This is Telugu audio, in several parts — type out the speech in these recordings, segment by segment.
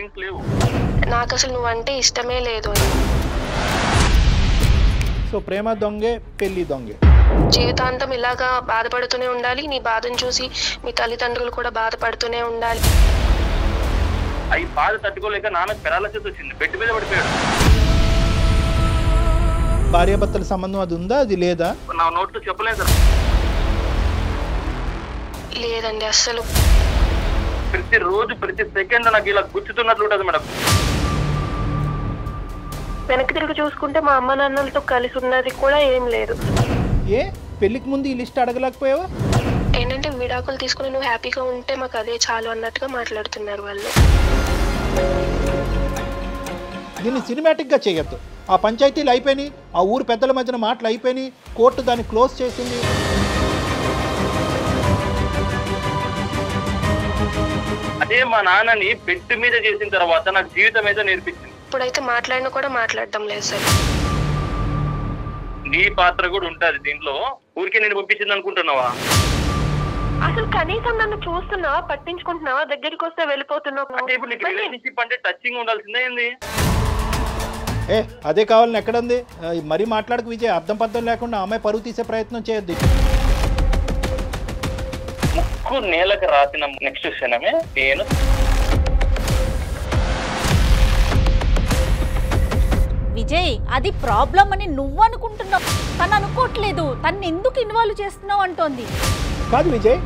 ఫీలింగ్స్ లేవు. నాకు అసలు నువ్వంటే ఇష్టమే లేదు. సో ప్రేమ దొంగే, పెళ్లి దొంగే. జీవితాంతం ఇలాగా బాధపడుతూనే ఉండాలి. నీ బాధను చూసి మీ తల్లిదండ్రులు కూడా బాధపడుతూనే ఉండాలి. అవి బాధ తట్టుకోలేక నాన్నకు పెరాలసిస్ వచ్చింది, బెడ్ మీద పడిపోయాడు. భార్యాభర్తల సంబంధం అది ఉందా, అది లేదా? నా నోట్లో చెప్పలేదు సార్. లేదండి అస్సలు. ప్రతి రోజు ప్రతి సెకండ్ నాకు ఇలా గుర్తుతున్నట్లు ఉంటుంది మేడం. వెనక్కి తిరిగి చూసుకుంటే మా అమ్మ నాన్నలతో కలిసి ఉన్నది కూడా ఏం లేదు. ఏ పెళ్లికి ముందు ఈ లిస్ట్ అడగలేకపోయావా? ఏంటంటే విడాకులు తీసుకుని నువ్వు హ్యాపీగా ఉంటే మాకు అదే చాలు అన్నట్టుగా మాట్లాడుతున్నారు వాళ్ళు. దీన్ని సినిమాటిక్గా చేయొద్దు. ఆ పంచాయతీలు అయిపోయినాయి, ఆ ఊరు పెద్దల మధ్యన మాటలు అయిపోయినాయి, కోర్టు దాన్ని క్లోజ్ చేసింది. అదే మా నాన్నని బెడ్ మీద చేసిన తర్వాత నాకు జీవితం అయితే నేర్పించింది. ఇప్పుడైతే మాట్లాడినా కూడా మాట్లాడటం లేదు సార్. నీ పాత్ర కూడా ఉంటది దీంట్లో. ఊరికే నేను పంపించింది అనుకుంటున్నావా? అసలు కనీసం నన్ను చూస్తున్నావా, పట్టించుకుంటున్నావా, దగ్గరికి వస్తే వెళ్ళిపోతున్నావు. అంటే ఇప్పుడు నీకు రిలేషన్షిప్ అంటే టచింగ్ ఉండాల్సిందే ఏంది? ఏ అదే కావాలని ఎక్కడుంది? మరీ మాట్లాడకు విజయ్, అర్థం పర్థం లేకుండా అమ్మాయి పరువు తీసే ప్రయత్నం చేయొద్దు. ముక్కు నేలకు రాసిన నెక్స్ట్ క్షణమే నేను విజయ్ అది ప్రాబ్లం అని నువ్వు అనుకుంటున్నావు, తను అనుకోవట్లేదు. తను ఎందుకు ఇన్వాల్వ్ చేస్తున్నావు అంటోంది. కాదు విజయ్,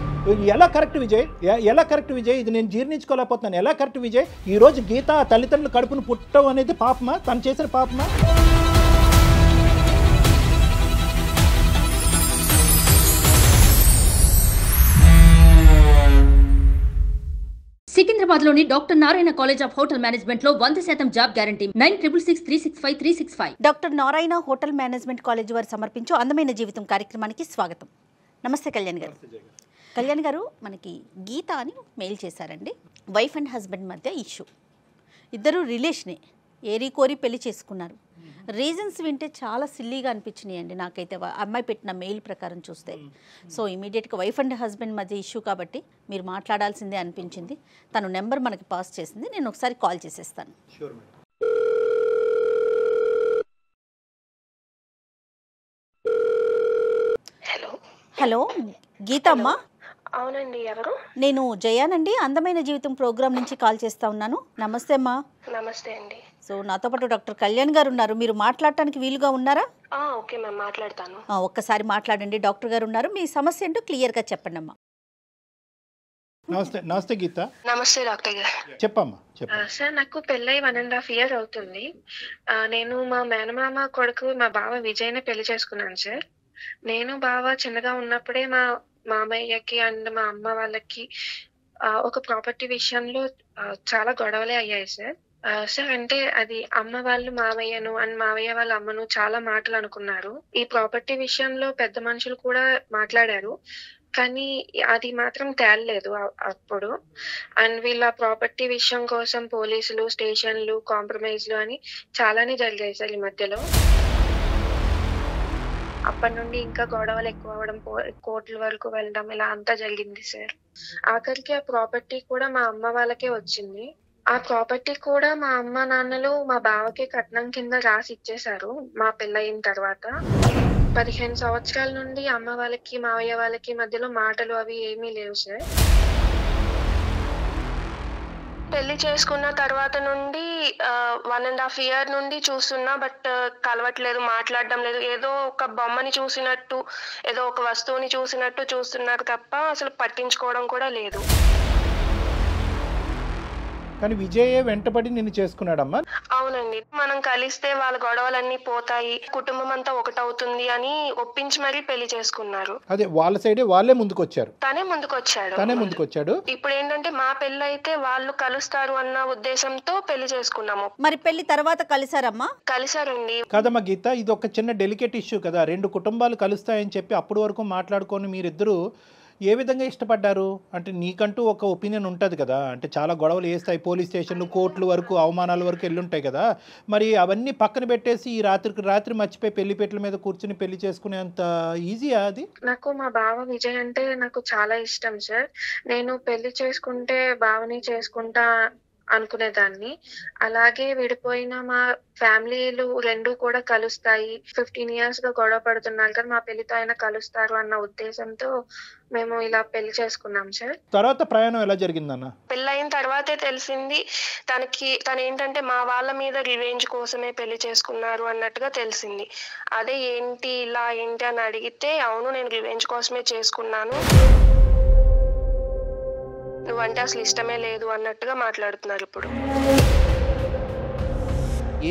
ఎలా కరెక్ట్ విజయ్, ఎలా కరెక్ట్ విజయ్? ఇది నేను జీర్ణించుకోలేకపోతున్నాను. ఎలా కరెక్ట్ విజయ్? ఈరోజు గీత తల్లిదండ్రుల కడుపును పుట్టడం అనేది పాపమా? తను చేసిన పాపమా? సికింద్రాబాద్లోని doctor Narayana college of hotel management లో 100% job guarantee. 966365 doctor Narayana hotel management college వారు సమర్పించు అందమైన జీవితం కార్యక్రమానికి స్వాగతం. నమస్తే కళ్యాణ్ గారు. కళ్యాణ్ గారు, మనకి గీత అని మెయిల్ చేశారండి. వైఫ్ అండ్ హస్బెండ్ మధ్య ఇష్యూ, ఇద్దరు రిలేషనే, ఏరి కోరి పెళ్లి చేసుకున్నారు. రీజన్స్ వింటే చాలా సిల్లీగా అనిపించినాయి అండి నాకైతే అమ్మాయి పెట్టిన మెయిల్ ప్రకారం చూస్తే. సో ఇమీడియట్గా వైఫ్ అండ్ హస్బెండ్ మధ్య ఇష్యూ కాబట్టి మీరు మాట్లాడాల్సిందే అనిపించింది. తను నెంబర్ మనకి పాస్ చేసింది, నేను ఒకసారి కాల్ చేసేస్తాను. Hello hello Geethamma. అవునండి, ఎవరు? నేను జయానండి, అందమైన జీవితం ప్రోగ్రామ్ నుంచి కాల్ చేస్తా ఉన్నాను. నమస్తే అమ్మా. నమస్తే అండి. సో నాతో పాటు డాక్టర్ కళ్యాణ్ గారు ఉన్నారు, మీరు మాట్లాడటానికి వీలుగా ఉన్నారా? ఓకే మ్యామ్, మాట్లాడతాను. ఒక్కసారి మాట్లాడండి, డాక్టర్ గారు ఉన్నారు, మీ సమస్య ఏంటో క్లియర్గా చెప్పండి అమ్మా. నమస్తే. నమస్తే గీత. నమస్తే డాక్టర్ గారు. చెప్పమ్మా. సార్, నాకు పెళ్ళై 1.5 years అవుతుంది. నేను మా మేనమామ కొడుకు మా బావ విజయ్ని పెళ్లి చేసుకున్నాను సార్. నేను బావ చిన్నగా ఉన్నప్పుడే మా మామయ్యకి అండ్ మా అమ్మ వాళ్ళకి ఒక ప్రాపర్టీ విషయంలో చాలా గొడవలే అయ్యాయి సార్. సార్ అంటే అది అమ్మ వాళ్ళు మావయ్యను అండ్ మావయ్య వాళ్ళ అమ్మను చాలా మాటలు అనుకున్నారు. ఈ ప్రాపర్టీ విషయంలో పెద్ద మనుషులు కూడా మాట్లాడారు, కానీ అది మాత్రం తేలలేదు అప్పుడు. అండ్ వీళ్ళ ప్రాపర్టీ విషయం కోసం పోలీసులు, స్టేషన్లు, కాంప్రమైజ్లు అని చాలానే జరిగాయి సార్ ఈ మధ్యలో. అప్పటి నుండి ఇంకా గొడవలు ఎక్కువ అవడం, కోర్టుల వరకు వెళ్ళడం, ఇలా అంతా జరిగింది సార్. ఆఖరికి ఆ ప్రాపర్టీ కూడా మా అమ్మ వాళ్ళకే వచ్చింది. ఆ ప్రాపర్టీ కూడా మా అమ్మ నాన్నలు మా బావకి కట్నం కింద రాసి ఇచ్చేశారు మా పెళ్ళయిన తర్వాత. 15 సంవత్సరాల నుండి అమ్మ వాళ్ళకి మావయ్య వాళ్ళకి మధ్యలో మాటలు అవి ఏమీ లేవు సార్. పెళ్లి చేసుకున్న తర్వాత నుండి 1.5 year నుండి చూస్తున్నా, బట్ కలవట్లేదు, మాట్లాడడం లేదు. ఏదో ఒక బొమ్మని చూసినట్టు, ఏదో ఒక వస్తువుని చూసినట్టు చూస్తున్నారు తప్ప అసలు పట్టించుకోవడం కూడా లేదు. కానీ విజయ్ వెంటబడి నిన్ను చేసుకున్నాడమ్మా. అవునండి, మనం కలిస్తే వాళ్ళ గొడవలన్నీ పోతాయి, కుటుంబం అంతా ఒకటవుతుంది అని ఒప్పించి మరీ పెళ్లి చేసుకున్నారు. అదే వాళ్ళ సైడే వాళ్ళే ముందుకొచ్చారు. తనే ముందుకొచ్చాడు. ఇప్పుడు ఏంటంటే మా పెళ్లి అయితే వాళ్ళు కలుస్తారు అన్న ఉద్దేశంతో పెళ్లి చేసుకున్నాము. మరి పెళ్లి తర్వాత కలిసారమ్మా? కలిసారండి. కాదమ్మా గీత, ఇది ఒక చిన్న డెలికేట్ ఇష్యూ కదా. 2 కుటుంబాలు కలుస్తాయని చెప్పి అప్పటి వరకు మాట్లాడుకొని మీరిద్దరూ ఏ విధంగా ఇష్టపడ్డారు? అంటే నీకంటూ ఒక ఒపీనియన్ ఉంటుంది కదా, అంటే చాలా గొడవలు వేస్తాయి, పోలీస్ స్టేషన్లు, కోర్టుల వరకు, అవమానాల వరకు వెళ్ళుంటాయి కదా. మరి అవన్నీ పక్కన పెట్టేసి ఈ రాత్రి మర్చిపోయి పెళ్లిపేటల మీద కూర్చుని పెళ్లి చేసుకునేంత ఈజీయా అది? నాకు మా బావ విజయ్ అంటే నాకు చాలా ఇష్టం సార్. నేను పెళ్లి చేసుకుంటే బావని చేసుకుంటా అనుకునేదాన్ని. అలాగే విడిపోయిన మా ఫ్యామిలీలు 2 కూడా కలుస్తాయి. 15 years గా గొడవ పడుతున్నారు కానీ మా పెళ్లితో అయినా కలుస్తారు అన్న ఉద్దేశంతో మేము ఇలా పెళ్లి చేసుకున్నాం సార్. తర్వాత ప్రయాణం ఎలా జరిగిందన్న? పెళ్ళైన తర్వాతే తెలిసింది తను ఏంటంటే మా వాళ్ళ మీద రివెంజ్ కోసమే పెళ్లి చేసుకున్నారు అన్నట్టుగా తెలిసింది. అదే ఏంటి ఇలా ఏంటి అని అడిగితే, అవును నేను రివెంజ్ కోసమే చేసుకున్నాను, నువ్వంటే అసలు ఇష్టమే లేదు అన్నట్టుగా మాట్లాడుతున్నారు ఇప్పుడు.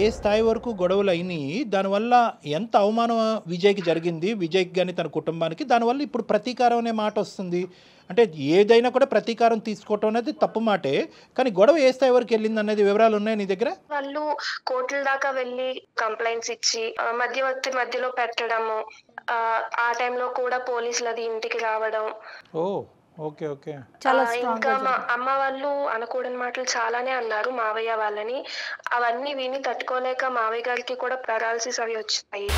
ఏ స్థాయి వరకు గొడవలు అయినాయి, దానివల్ల ఎంత అవమానం విజయ్కి జరిగింది, విజయ్కి కానీ తన కుటుంబానికి, దానివల్ల ఇప్పుడు ప్రతీకారం అనే మాట వస్తుంది. అంటే ఏదైనా కూడా ప్రతీకారం తీసుకోవటం అనేది తప్పు మాటే, కానీ గొడవ ఏ స్థాయి వరకు వెళ్ళింది అనేది వివరాలు ఉన్నాయి నీ దగ్గర? వాళ్ళు కోర్టుల దాకా వెళ్ళి కంప్లైంట్స్ ఇచ్చి మధ్యవర్తి మధ్యలో పెట్టడము, ఆ టైంలో కూడా పోలీసులది ఇంటికి రావడం. ఓ ఓకే ఓకే. ఇంకా మా అమ్మ వాళ్ళు అనకూడని మాటలు చాలానే అన్నారు మావయ్య వాళ్ళని. అవన్నీ విని తట్టుకోలేక మావయ్య గారికి కూడా పెరాలసిస్ అవి వచ్చాయి.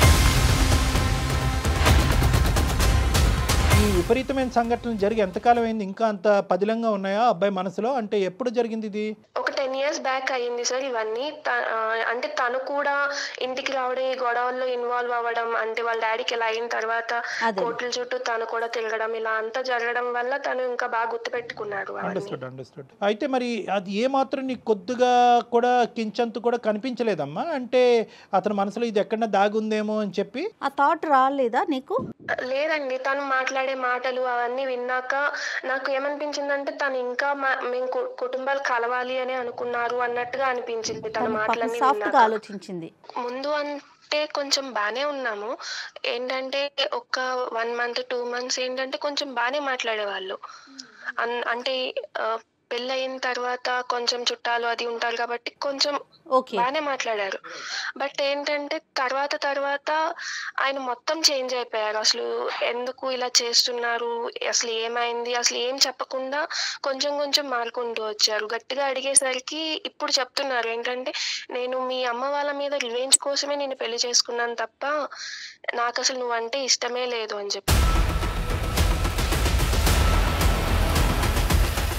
ఈ విపరీతమైన సంఘటనలు జరిగి ఎంతకాలం అయింది? ఇంకా అంత పదిలంగా ఉన్నాయా అబ్బాయి మనసులో? అంటే ఎప్పుడు జరిగింది ఇది? ఒక 10 years బ్యాక్ అయ్యింది సార్ ఇవన్నీ. అంటే తను కూడా ఇంటికి రావడం, ఈ గొడవల్లో ఇన్వాల్వ్ అవ్వడం, అంటే వాళ్ళ డాడీకి ఇలా అయిన తర్వాత కోర్టుల చుట్టూ తను కూడా తిరగడం, ఇలా అంతా జరగడం వల్ల తను ఇంకా బాగా గుర్తుపెట్టుకున్నాడు. అండర్స్టూడ్. అయితే మరి అది ఏ మాత్రం నీకు కొద్దిగా కూడా కించంతు కూడా కనిపించలేదమ్మా? అంటే అతని మనసులో ఇది ఎక్కడన్నా దాగుందేమో అని చెప్పి ఆ థాట్ రాలేదా నీకు? లేదండి, తను మాట్లాడే మాటలు అవన్నీ విన్నాక నాకు ఏమనిపించిందంటే తను ఇంకా మేము కుటుంబాలు కలవాలి అని అనుకున్నారు అన్నట్టుగా అనిపించింది తన మాటలన్నీ ఆలోచించింది. ముందు అంటే కొంచెం బానే ఉన్నాము, ఏంటంటే ఒక 1 month 2 months ఏంటంటే కొంచెం బానే మాట్లాడేవాళ్ళు. అంటే పెళ్ళయిన తర్వాత కొంచెం చుట్టాలు అది ఉంటారు కాబట్టి కొంచెం బానే మాట్లాడారు. బట్ ఏంటంటే తర్వాత ఆయన మొత్తం చేంజ్ అయిపోయారు. అసలు ఎందుకు ఇలా చేస్తున్నారు, అసలు ఏమైంది, అసలు ఏం చెప్పకుండా కొంచెం మారుకుంటూ వచ్చారు. గట్టిగా అడిగేసరికి ఇప్పుడు చెప్తున్నారు ఏంటంటే, నేను మీ అమ్మ వాళ్ళ మీద రివెంజ్ కోసమే నేను పెళ్లి చేసుకున్నాను తప్ప నాకు అసలు నువ్వంటే ఇష్టమే లేదు అని చెప్పి.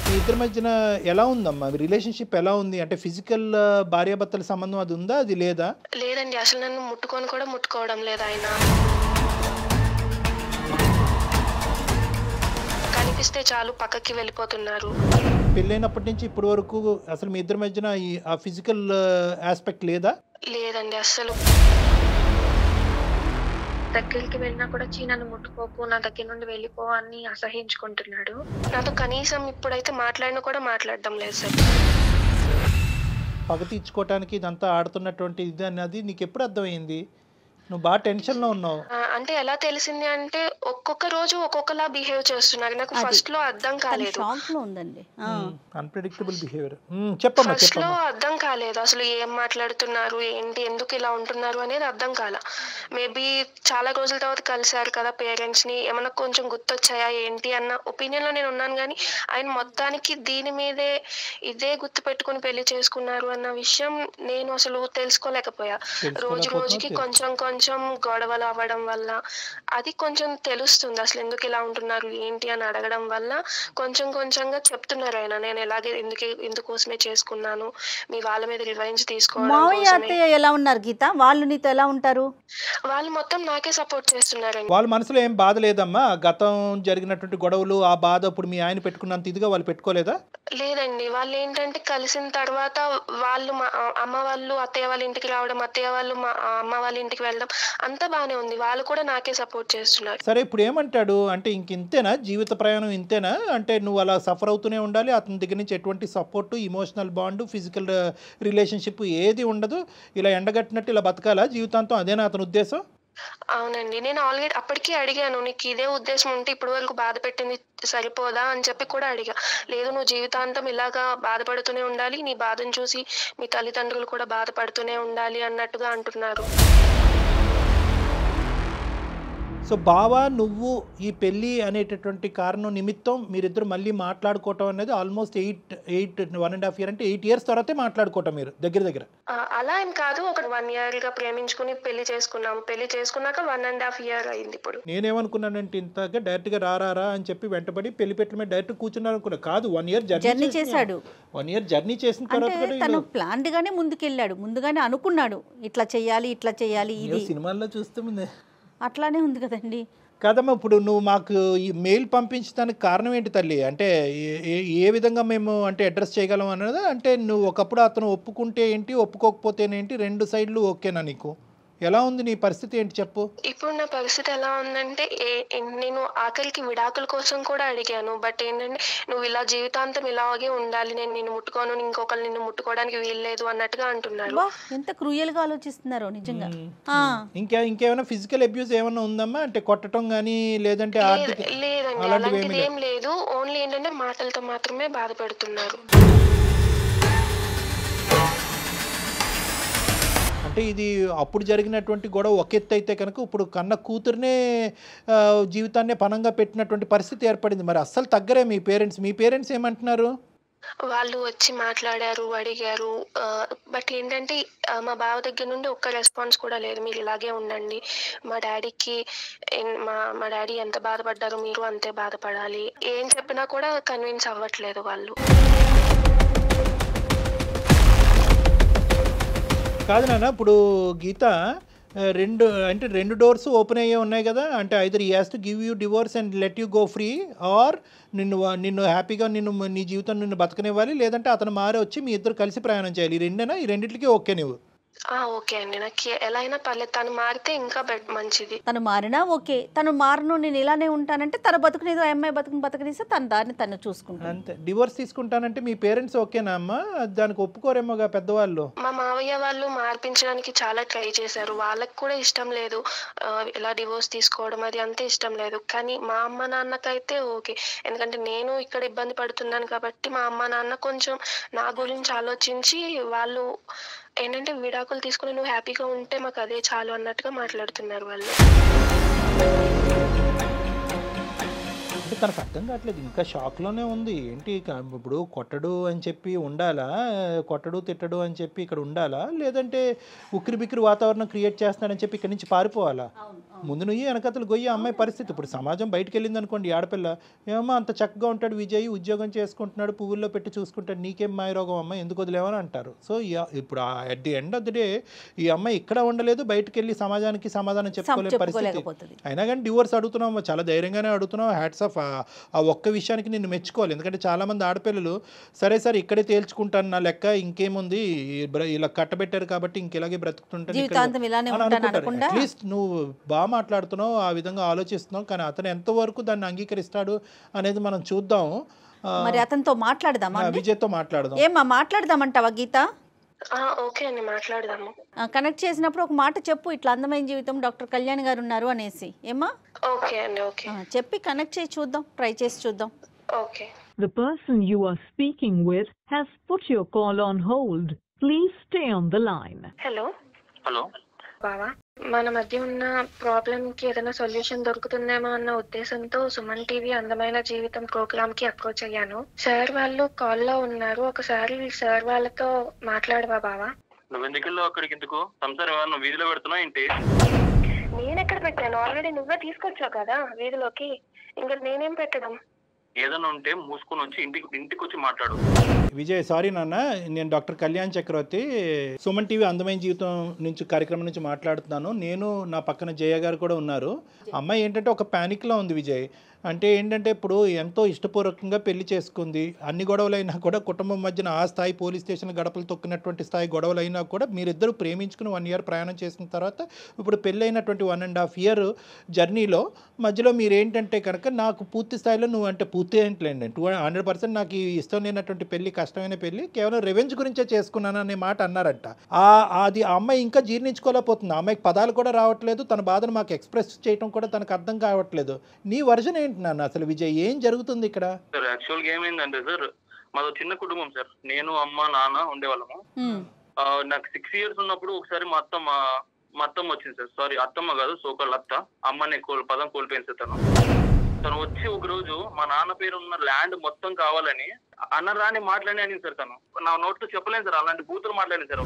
మీ ఇద్దరి మధ్యన ఎలా ఉందమ్మా రిలేషన్షిప్? ఎలా ఉంది అంటే ఫిజికల్ భార్యాభర్తల సంబంధం అది ఉందా, అది లేదా? లేదండి, అసలు నన్ను ముట్టుకోవడం లేదు ఆయన. కనిపిస్తే చాలు పక్కకి వెళ్ళిపోతున్నారు. పెళ్ళైనప్పటి నుంచి ఇప్పటి వరకు అసలు మీ ఇద్దరి మధ్యన ఆ ఫిజికల్ ఆస్పెక్ట్ లేదా? లేదండి, అసలు. దగ్గరికి వెళ్ళినా కూడా నన్ను ముట్టుకోకు, నా దగ్గర నుండి వెళ్ళిపో అని అసహించుకుంటున్నాడు. నాతో కనీసం ఇప్పుడైతే మాట్లాడినా కూడా మాట్లాడడం లేదు సార్. పగ తీర్చుకోవటానికి ఇదంతా ఆడుతున్నటువంటి ఇది అన్నది నీకు ఎప్పుడు అర్థమైంది? నువ్వు బాగా టెన్షన్లో ఉన్నావు. అంటే ఎలా తెలిసింది అంటే ఒక్కొక్క రోజు ఒక్కొక్కలా బిహేవ్ చేస్తున్నారు. నాకు ఫస్ట్ లో అర్థం కాలేదు. Unpredictable behaviour. చెప్పమ్మా. ఫస్ట్ లో అర్థం కాలేదు అసలు ఏం మాట్లాడుతున్నారు, ఏంటి, ఎందుకు ఇలా ఉంటున్నారు అనేది అర్థం కాల. మేబీ చాలా రోజుల తర్వాత కలిసారు కదా పేరెంట్స్ ని, ఏమన్నా కొంచెం గుర్తొచ్చాయా ఏంటి అన్న ఒపీనియన్ లో నేను ఉన్నాను. కానీ ఆయన మొత్తానికి దీని మీదే ఇదే గుర్తు పెట్టుకుని పెళ్లి చేసుకున్నారు అన్న విషయం నేను అసలు తెలుసుకోలేకపోయా. రోజుకి కొంచెం గొడవలు అవ్వడం వల్ల అది కొంచెం తెలుస్తుంది అసలు ఎందుకు ఇలా ఉంటున్నారు ఏంటి అని అడగడం వల్ల కొంచెంగా చెప్తున్నారు ఆయన, నేను ఎలాగే ఇందుకోసమే చేసుకున్నాను, మీ వాళ్ళ మీద రివెంజ్ తీసుకోవడం. ఎలా ఉన్నారు గీత? వాళ్ళు నీతో ఎలా ఉంటారు? వాళ్ళు మొత్తం నాకే సపోర్ట్ చేస్తున్నారు. వాళ్ళ మనసులో ఏం బాధ లేదమ్మా? గతం జరిగినటువంటి గొడవలు ఆ బాధ ఇప్పుడు మీ ఆయన పెట్టుకున్నంత ఇదిగా వాళ్ళు పెట్టుకోలేదా? లేదండి, వాళ్ళు ఏంటంటే కలిసిన తర్వాత వాళ్ళు మా అమ్మ వాళ్ళు అత్తయ్య వాళ్ళ ఇంటికి రావడం, అత్తయ్య వాళ్ళు మా అమ్మ వాళ్ళ ఇంటికి వెళ్ళడం అంతా బానే ఉంది. వాళ్ళు కూడా నాకే సపోర్ట్ చేస్తున్నారు. సరే, ఇప్పుడు ఏమంటాడు అంటే ఇంతేనా జీవిత ప్రయాణం, ఇంతేనా అంటే నువ్వు అలా సఫర్ అవుతూనే ఉండాలి, అతని దగ్గర నుంచి ఎటువంటి support, emotional bond, physical relationship ఏది ఉండదు, ఇలా ఎండగట్టినట్టు ఇలా బతకాలా జీవితాంతం? అదేనా అతని ఉద్దేశం? అవునండి, నేను ఆల్రెడీ అప్పటికీ అడిగాను, నీకు ఇదే ఉద్దేశం ఉంటే ఇప్పటి వరకు బాధ పెట్టింది సరిపోదా అని చెప్పి కూడా అడిగా. లేదు, నువ్వు జీవితాంతం ఇలాగా బాధపడుతూనే ఉండాలి, నీ బాధను చూసి మీ తల్లిదండ్రులు కూడా బాధపడుతూనే ఉండాలి అన్నట్టుగా అంటున్నారు. సో బావా నువ్వు ఈ పెళ్ళి అనేటటువంటి కారణం నిమిత్తం మీరిద్దరు మళ్ళీ మాట్లాడుకోవటం అనేది ఆల్మోస్ట్ 1.5 year అంటే 8 years తర్వాతే మాట్లాడుకోవటం మీరు దగ్గర అలా ఏం కాదు, ఒక 1 year గా ప్రేమించుకుని పెళ్లి చేసుకున్నాం. పెళ్లి చేసుకున్నాక 1.5 year అయింది. ఇప్పుడు నేనేమనుకున్నానంటే ఇంతగా డైరెక్ట్గా రారా అని చెప్పి వెంటబడి పెళ్లి పెట్టిన మీద డైరెక్ట్ కూర్చున్నారు అనుకున్నా. కాదు, 1 year జర్నీ చేశాడు. 1 year జర్నీ చేసిన తర్వాత అంటే తను ప్లాన్డ్ గానే ముందుకెళ్ళాడు, ముందుగానే అనుకున్నాడు ఇట్లా చెయ్యాలి ఇది సినిమాల్లో చూస్తుంది అట్లానే ఉంది కదండి. కాదమ్మా, ఇప్పుడు నువ్వు మాకు ఈ మెయిల్ పంపించడానికి కారణం ఏంటి తల్లి? అంటే ఏ విధంగా మేము అంటే అడ్రస్ చేయగలం అన్నది, అంటే నువ్వు ఒకప్పుడు అతను ఒప్పుకుంటే ఏంటి, ఒప్పుకోకపోతేనేంటి, 2 సైడ్లు ఓకేనా నీకు? ఎలా ఉంది నీ పరిస్థితి ఏంటి చెప్పు? ఇప్పుడు నా పరిస్థితి ఎలా ఉందంటే నేను ఆఖరికి విడాకుల కోసం కూడా అడిగాను. బట్ ఏంటంటే నువ్వు ఇలా జీవితాంతం ఇలాగే ఉండాలి, నేను నిన్ను ముట్టుకోను, ఇంకొకరు నిన్ను ముట్టుకోవడానికి వీల్లేదు అన్నట్టుగా అంటున్నారు. ఎంత క్రూయల్ గా ఆలోచిస్తున్నారో నిజంగా. ఇంకేమైనా ఫిజికల్ అబ్యూస్ ఏమైనా ఉందమ్మా? అంటే కొట్టడం గానీ లేదంటే లేదండి, అలాంటిది ఏం లేదు. ఓన్లీ ఏంటంటే మాటలతో మాత్రమే బాధ పెడుతున్నారు. అంటే ఇది అప్పుడు జరిగినటువంటి గొడవ ఒక ఎత్తు అయితే కనుక ఇప్పుడు కన్న కూతురునే జీవితాన్ని పనంగా పెట్టినటువంటి పరిస్థితి ఏర్పడింది. మరి అస్సలు తగ్గరే మీ పేరెంట్స్ ఏమంటున్నారు? వాళ్ళు వచ్చి మాట్లాడారు, అడిగారు. బట్ ఏంటంటే మా బావ దగ్గర నుండి ఒక్క రెస్పాన్స్ కూడా లేదు. మీరు ఇలాగే ఉండండి, మా డాడీకి మా డాడీ ఎంత బాధపడ్డారో మీరు అంతే బాధపడాలి. ఏం చెప్పినా కూడా కన్విన్స్ అవ్వట్లేదు వాళ్ళు. కాదు నాన్న, ఇప్పుడు గీత రెండు డోర్స్ ఓపెన్ అయ్యే ఉన్నాయి కదా. అంటే either he has to give you divorce and let you go free, or నిన్ను హ్యాపీగా నీ జీవితం నిన్ను బతకనివ్వాలి, లేదంటే అతను మారి వచ్చి మీ ఇద్దరు కలిసి ప్రయాణం చేయాలి. ఈ రెండింటికి ఓకే నువ్వు? ఓకే అండి, నాకు ఎలా అయినా పర్లేదు. తను మారితే ఇంకా మంచిది. తను మారినా ఓకే, తను మారను నేను ఇలానే ఉంటానంటే తన బతుకునేదో అమ్మాయి బతుకనిస్తే తన దారిని తను చూసుకుంటాను అంతే. డివోర్స్ తీసుకుంటానంటే మీ పేరెంట్స్ ఓకేనా అమ్మా? దానికి ఒప్పుకోరేమోగా పెద్దవాళ్ళు. మా మావయ్య వాళ్ళు మార్పించడానికి చాలా ట్రై చేశారు. వాళ్ళకి కూడా ఇష్టం లేదు ఇలా డివోర్స్ తీసుకోవడం, అది అంతే ఇష్టం లేదు. కానీ మా అమ్మ నాన్నకైతే ఓకే, ఎందుకంటే నేను ఇక్కడ ఇబ్బంది పడుతున్నాను కాబట్టి మా అమ్మ నాన్న కొంచెం నా గురించి ఆలోచించి వాళ్ళు ఏంటంటే విడాకులు తీసుకుని నువ్వు హ్యాపీగా ఉంటే మాకు అదే చాలు అన్నట్టుగా మాట్లాడుతున్నారు వాళ్ళు. అంటే తనకు అర్థం కావట్లేదు, ఇంకా షాక్లోనే ఉంది. ఏంటి ఇప్పుడు కొట్టడు అని చెప్పి ఉండాలా, కొట్టడు తిట్టడు అని చెప్పి ఇక్కడ ఉండాలా, లేదంటే ఉక్కిరి బిక్కిరి వాతావరణం క్రియేట్ చేస్తున్నాడని చెప్పి ఇక్కడి నుంచి పారిపోవాలా? ముందు నువ్వు వెనకతలు గొయ్యి అమ్మాయి పరిస్థితి. ఇప్పుడు సమాజం బయటకు వెళ్ళింది అనుకోండి, ఆడపిల్ల ఏమో అంత చక్కగా ఉంటాడు విజయ్, ఉద్యోగం చేసుకుంటున్నాడు, పువ్వుల్లో పెట్టి చూసుకుంటాడు, నీకేం మాయరోగం అమ్మాయి, ఎందుకు వదిలేవని అంటారు. సో ఇప్పుడు at the end of the day ఈ అమ్మాయి ఇక్కడ ఉండలేదు, బయటకు వెళ్ళి సమాజానికి సమాధానం చెప్పుకోలేని పరిస్థితి. అయినా కానీ డివోర్స్ అడుగుతున్నావు, చాలా ధైర్యంగానే అడుగుతున్నావు. Hats off. ఆ ఒక్క విషయానికి నిన్ను మెచ్చుకోవాలి. ఎందుకంటే చాలామంది ఆడపిల్లలు సరే ఇక్కడే తేల్చుకుంటాను, నా లెక్క ఇంకేముంది, ఇలా కట్టబెట్టారు కాబట్టి ఇంకెలాగే బ్రతుకుతుంటాను. అట్లీస్ట్ నువ్వు బాగా మాట్లాడుతున్నావు, ఆ విధంగా ఆలోచిస్తున్నావు, కానీ అతను ఎంతవరకు దాన్ని అంగీకరిస్తాడు అనేది మనం చూద్దాం. మరి అతనితో మాట్లాడదామా? విజయ్తో మాట్లాడదాం. ఏమా మాట్లాడదామంటావా గీత? ఓకే అండి, మాట్లాడదాము. కనెక్ట్ చేసినప్పుడు ఒక మాట చెప్పు, ఇట్లా అందమైన జీవితం డాక్టర్ కళ్యాణ్ గారు ఉన్నారు అనేసి. ఏమా? ఓకే అండి, ఓకే చెప్పి కనెక్ట్ చేసి చూద్దాం, ట్రై చేసి చూద్దాం. Okay. The person you are speaking with has put your call on hold. Please stay on the line. Hello hello బావా, మన మధ్య ఉన్న ప్రాబ్లం కి ఏదైనా సొల్యూషన్ దొరుకుతుందేమో అన్న ఉద్దేశంతో సుమన్ టీవీ అందమైన జీవితం ప్రోగ్రామ్ కి అప్రోచ్ అయ్యాను. సార్ వాళ్ళు కాల్లో ఉన్నారు, ఒకసారి సార్ వాళ్ళతో మాట్లాడవా బావా? నువ్వు ఎందుకు అక్కడికి? ఎందుకు సంసారం ఏమన్నా వీధిలో పెడుతున్నా ఏంటి? నేను ఎక్కడ పెట్టాను? ఆల్రెడీ నువ్వే తీసుకొచ్చావు కదా వీధిలోకి, ఇంకా నేనేం పెట్టడం? ఏదైనా ఉంటే మూసుకొని వచ్చి ఇంటికి వచ్చి మాట్లాడు. విజయ్, సారీ నాన్న, నేను డాక్టర్ కళ్యాణ్ చక్రవర్తి, సుమన్ టీవీ అందమైన జీవితం నుంచి కార్యక్రమం నుంచి మాట్లాడుతున్నాను. నేను నా పక్కన జయ గారు కూడా ఉన్నారు. అమ్మాయి ఏంటంటే ఒక ప్యానిక్లో ఉంది విజయ్. అంటే ఏంటంటే ఇప్పుడు ఎంతో ఇష్టపూర్వకంగా పెళ్లి చేసుకుంది, అన్ని గొడవలైనా కూడా కుటుంబం మధ్యన ఆ స్థాయి పోలీస్ స్టేషన్ గడపలు తొక్కినటువంటి స్థాయి గొడవలైనా కూడా మీరిద్దరూ ప్రేమించుకుని 1 year ప్రయాణం చేసిన తర్వాత ఇప్పుడు పెళ్ళైనటువంటి 1.5 year జర్నీలో మధ్యలో మీరేంటంటే కనుక నాకు పూర్తి స్థాయిలో నువ్వు అంటే పూర్తి ఏంటండి 100% నాకు ఇష్టం లేనటువంటి పెళ్లి, కష్టమైన పెళ్లి, కేవలం రెవెంజ్ గురించే చేసుకున్నాను అనే మాట అన్నారంట. అది ఆ అమ్మాయి ఇంకా జీర్ణించుకోలేకపోతుంది. ఆ అమ్మాయికి పదాలు కూడా రావట్లేదు, తన బాధను మాకు ఎక్స్ప్రెస్ చేయడం కూడా తనకు అర్థం కావట్లేదు. నీ వర్జన్ ఏంటి నాన్న అసలు? విజయ్, ఏం జరుగుతుంది ఇక్కడ? సార్ యాక్చువల్గా ఏమైందంటే సార్, మాది చిన్న కుటుంబం సార్. నేను అమ్మ నాన్న ఉండేవాళ్ళము. నాకు 6 years ఉన్నప్పుడు ఒకసారి మా అత్త మా అత్తమ్మ వచ్చింది సార్. సారీ అత్తమ్మ కాదు, సోకల్ అత్త. అమ్మని పదం కోల్పోయింది సార్. తను వచ్చి ఒక రోజు మా నాన్న పేరు ఉన్న ల్యాండ్ మొత్తం కావాలని అన్నరాని మాట్లాడి అనింది సార్. తను నా నోట్తో చెప్పలేను సార్, అలాంటి బూతులు మాట్లాడింది సార్.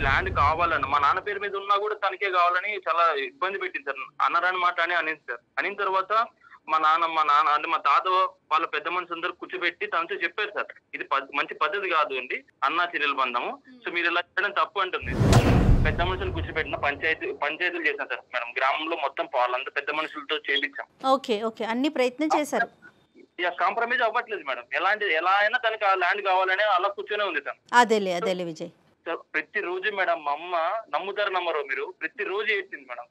ల్యాండ్ కావాలని మా నాన్న పేరు మీద ఉన్నా కూడా తనకే కావాలని చాలా ఇబ్బంది పెట్టింది సార్. అన్నరాని మాట్లాడి అనింది సార్. అనిన తర్వాత మా నాన్న అంటే మా తాత వాళ్ళ పెద్ద మనిషి అందరూ కూర్చోబెట్టి తనతో చెప్పారు సార్, ఇది మంచి పద్ధతి కాదు అండి అన్నా చెల్లెల బంధము, సో మీరు ఇలా చేయడం తప్పు అంటుంది. పెద్ద మనుషులు కూర్చోబెట్టిన పంచాయతీలు చేశాం సార్ మేడం. గ్రామంలో మొత్తం వాళ్ళంతా పెద్ద మనుషులతో చేయించాం. ఓకే అన్ని ప్రయత్నం చేశారు. ఇక కాంప్రమైజ్ అవ్వట్లేదు మేడం. ఎలా అయినా తనకి ఆ ల్యాండ్ కావాలని అలా కూర్చొనే ఉంది సార్. అదేలే విజయ్. ప్రతి రోజు మేడం మా అమ్మ నమ్మరో మీరు, ప్రతి రోజు ఏడ్చింది మేడం.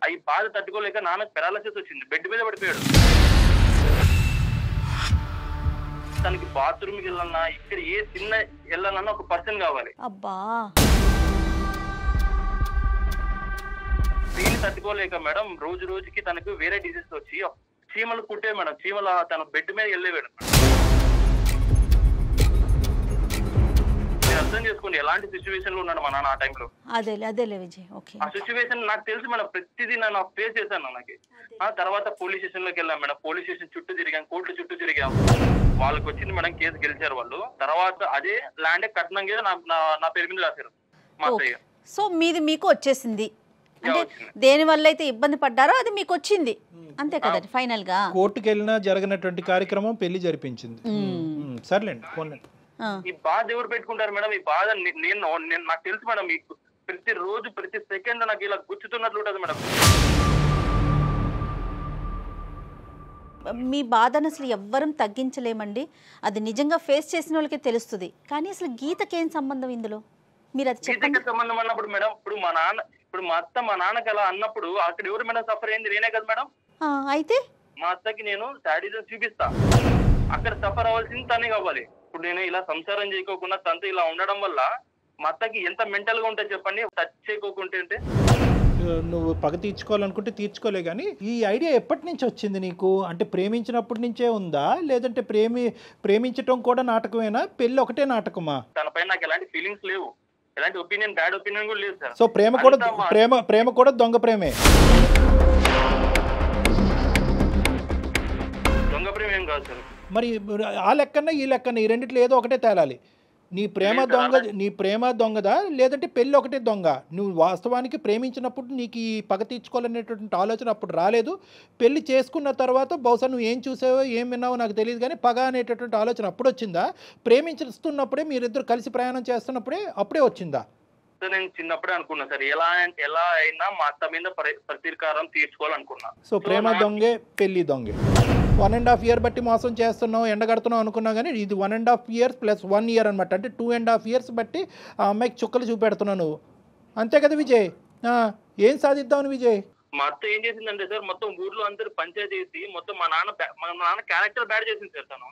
అవి బాధ తట్టుకోలేక నాన్నకు పెరాలసిస్ వచ్చింది, బెడ్ మీద పడిపోయాడు. తనకి బాత్రూమ్కి వెళ్ళాలన్నా ఇక్కడ ఏ చిన్న వెళ్ళాలన్నా ఒక పర్సన్ కావాలి. అబ్బా దీన్ని తట్టుకోలేక మేడం రోజు రోజుకి తనకు వేరే డిసీజ్ వచ్చి చీమలు కుట్టే మేడం. చీమల తన బెడ్ మీద వెళ్ళేవాడు. అర్థం చేసుకోండి ఎలాంటి సిచ్యువేషన్ లో ఉన్నాడు మా నాన్న ఆ టైంలో. అదేలే విజయ్. ఆ సిచ్యువేషన్ నాకు తెలుసు మేడం, ప్రతిదీ నేను ఫేస్ చేశాను. నాకు ఆ తర్వాత పోలీస్ స్టేషన్ లోకి వెళ్ళాం మేడం. పోలీస్ స్టేషన్ చుట్టూ తిరిగాం, కోర్టు చుట్టూ తిరిగాం. వాళ్ళకి వచ్చింది మేడం, కేసు గెలిచారు వాళ్ళు. తర్వాత అదే ల్యాండ్ కట్నం నా పేరు మీద రాశారు మా అత్తయ్య. సో మీది మీకు వచ్చేసింది, అంటే దేని వల్ల అయితే ఇబ్బంది పడ్డారో అది మీకు వచ్చింది, అంతే కదండి. ఫైనల్ గా కోర్టుకు వెళ్ళినా జరగనటువంటి కార్యక్రమం పెళ్లి జరిపించింది. సర్లేండి పోన్లేండి. ఈ బాధ ఎవరు పెట్టుకుంటారు మేడం? ఈ బాధ నేను నాకు తెలుసు మేడం. మీకు ప్రతి రోజు ప్రతి సెకండ్ నాకు ఇలా గుచ్చుతున్నట్లు ఉంటుంది మేడం. మీ బాధను అసలు ఎవ్వరం తగ్గించలేమండి. అది నిజంగా ఫేస్ చేసిన వాళ్ళకే తెలుస్తుంది. కానీ అసలు గీతకేం సంబంధం ఇందులో? మీరు అది గీతకి సంబంధం అన్నప్పుడు మేడం, ఇప్పుడు మా అత్త మా నాన్నకి అలా అన్నప్పుడు అక్కడ ఎవరు మేడం సఫర్ అయింది? నేనే కదా మేడం. అయితే మా అత్తకి నేను శాడిజం చూపిస్తా, అక్కడ సఫర్ అవ్వాల్సింది తనే కావాలి. ఇప్పుడు నేను ఇలా సంసారం చేయకోకుండా తనతో ఇలా ఉండడం వల్ల మా అత్తకి ఎంత మెంటల్ గా ఉంటుంది చెప్పండి. టచ్ చేయకోకుంటే నువ్వు పగ తీర్చుకోవాలనుకుంటే తీర్చుకోలే. కానీ ఈ ఐడియా ఎప్పటి నుంచి వచ్చింది నీకు? అంటే ప్రేమించినప్పటి నుంచే ఉందా, లేదంటే ప్రేమించటం కూడా నాటకమేనా, పెళ్లి ఒకటే నాటకమా? తనపై నాకు ఎలాంటి ఫీలింగ్స్ లేవు, ఎలాంటి బ్యాడ్ ఒపీనియన్ కూడా లేదు సార్. సో ప్రేమ కూడా దొంగ ప్రేమే. దొంగ ప్రేమ ఏం కాదు సార్. మరి ఆ లెక్కన ఈ లెక్కన ఈ రెండిట్లో ఏదో ఒకటే తేలాలి. నీ ప్రేమ దొంగదా, లేదంటే పెళ్ళి ఒకటే దొంగ? నువ్వు వాస్తవానికి ప్రేమించినప్పుడు నీకు ఈ పగ తీర్చుకోవాలనేటువంటి ఆలోచన అప్పుడు రాలేదు. పెళ్లి చేసుకున్న తర్వాత బహుశా నువ్వు ఏం చూసావో ఏం విన్నావో నాకు తెలియదు, కానీ పగ అనేటటువంటి ఆలోచన అప్పుడు వచ్చిందా? ప్రేమించుతున్నప్పుడే మీరిద్దరు కలిసి ప్రయాణం చేస్తున్నప్పుడే అప్పుడే వచ్చిందా? నేను చిన్నప్పుడే అనుకున్నా సార్, ఎలా అయినా మా అత్త మీద ప్రతీకారం తీర్చుకోవాలనుకున్నా. సో ప్రేమ దొంగే పెళ్లి దొంగే. 1.5 years బట్టి మోసం చేస్తున్నావు, ఎండగడుతున్నావు అనుకున్నా, కానీ ఇది 1.5 years + 1 year అనమాట. అంటే 2.5 years బట్టి ఆ అమ్మాయికి చుక్కలు చూపెడుతున్నావు నువ్వు, అంతే కదా విజయ్? ఏం సాధిద్దామని విజయ్? మా అత్త ఏం చేసిందంటే సార్, మొత్తం ఊర్లో అందరూ పంచాయతీ చేసి మొత్తం మా నాన్న క్యారెక్టర్ బ్యాడ్ చేసింది సార్. తను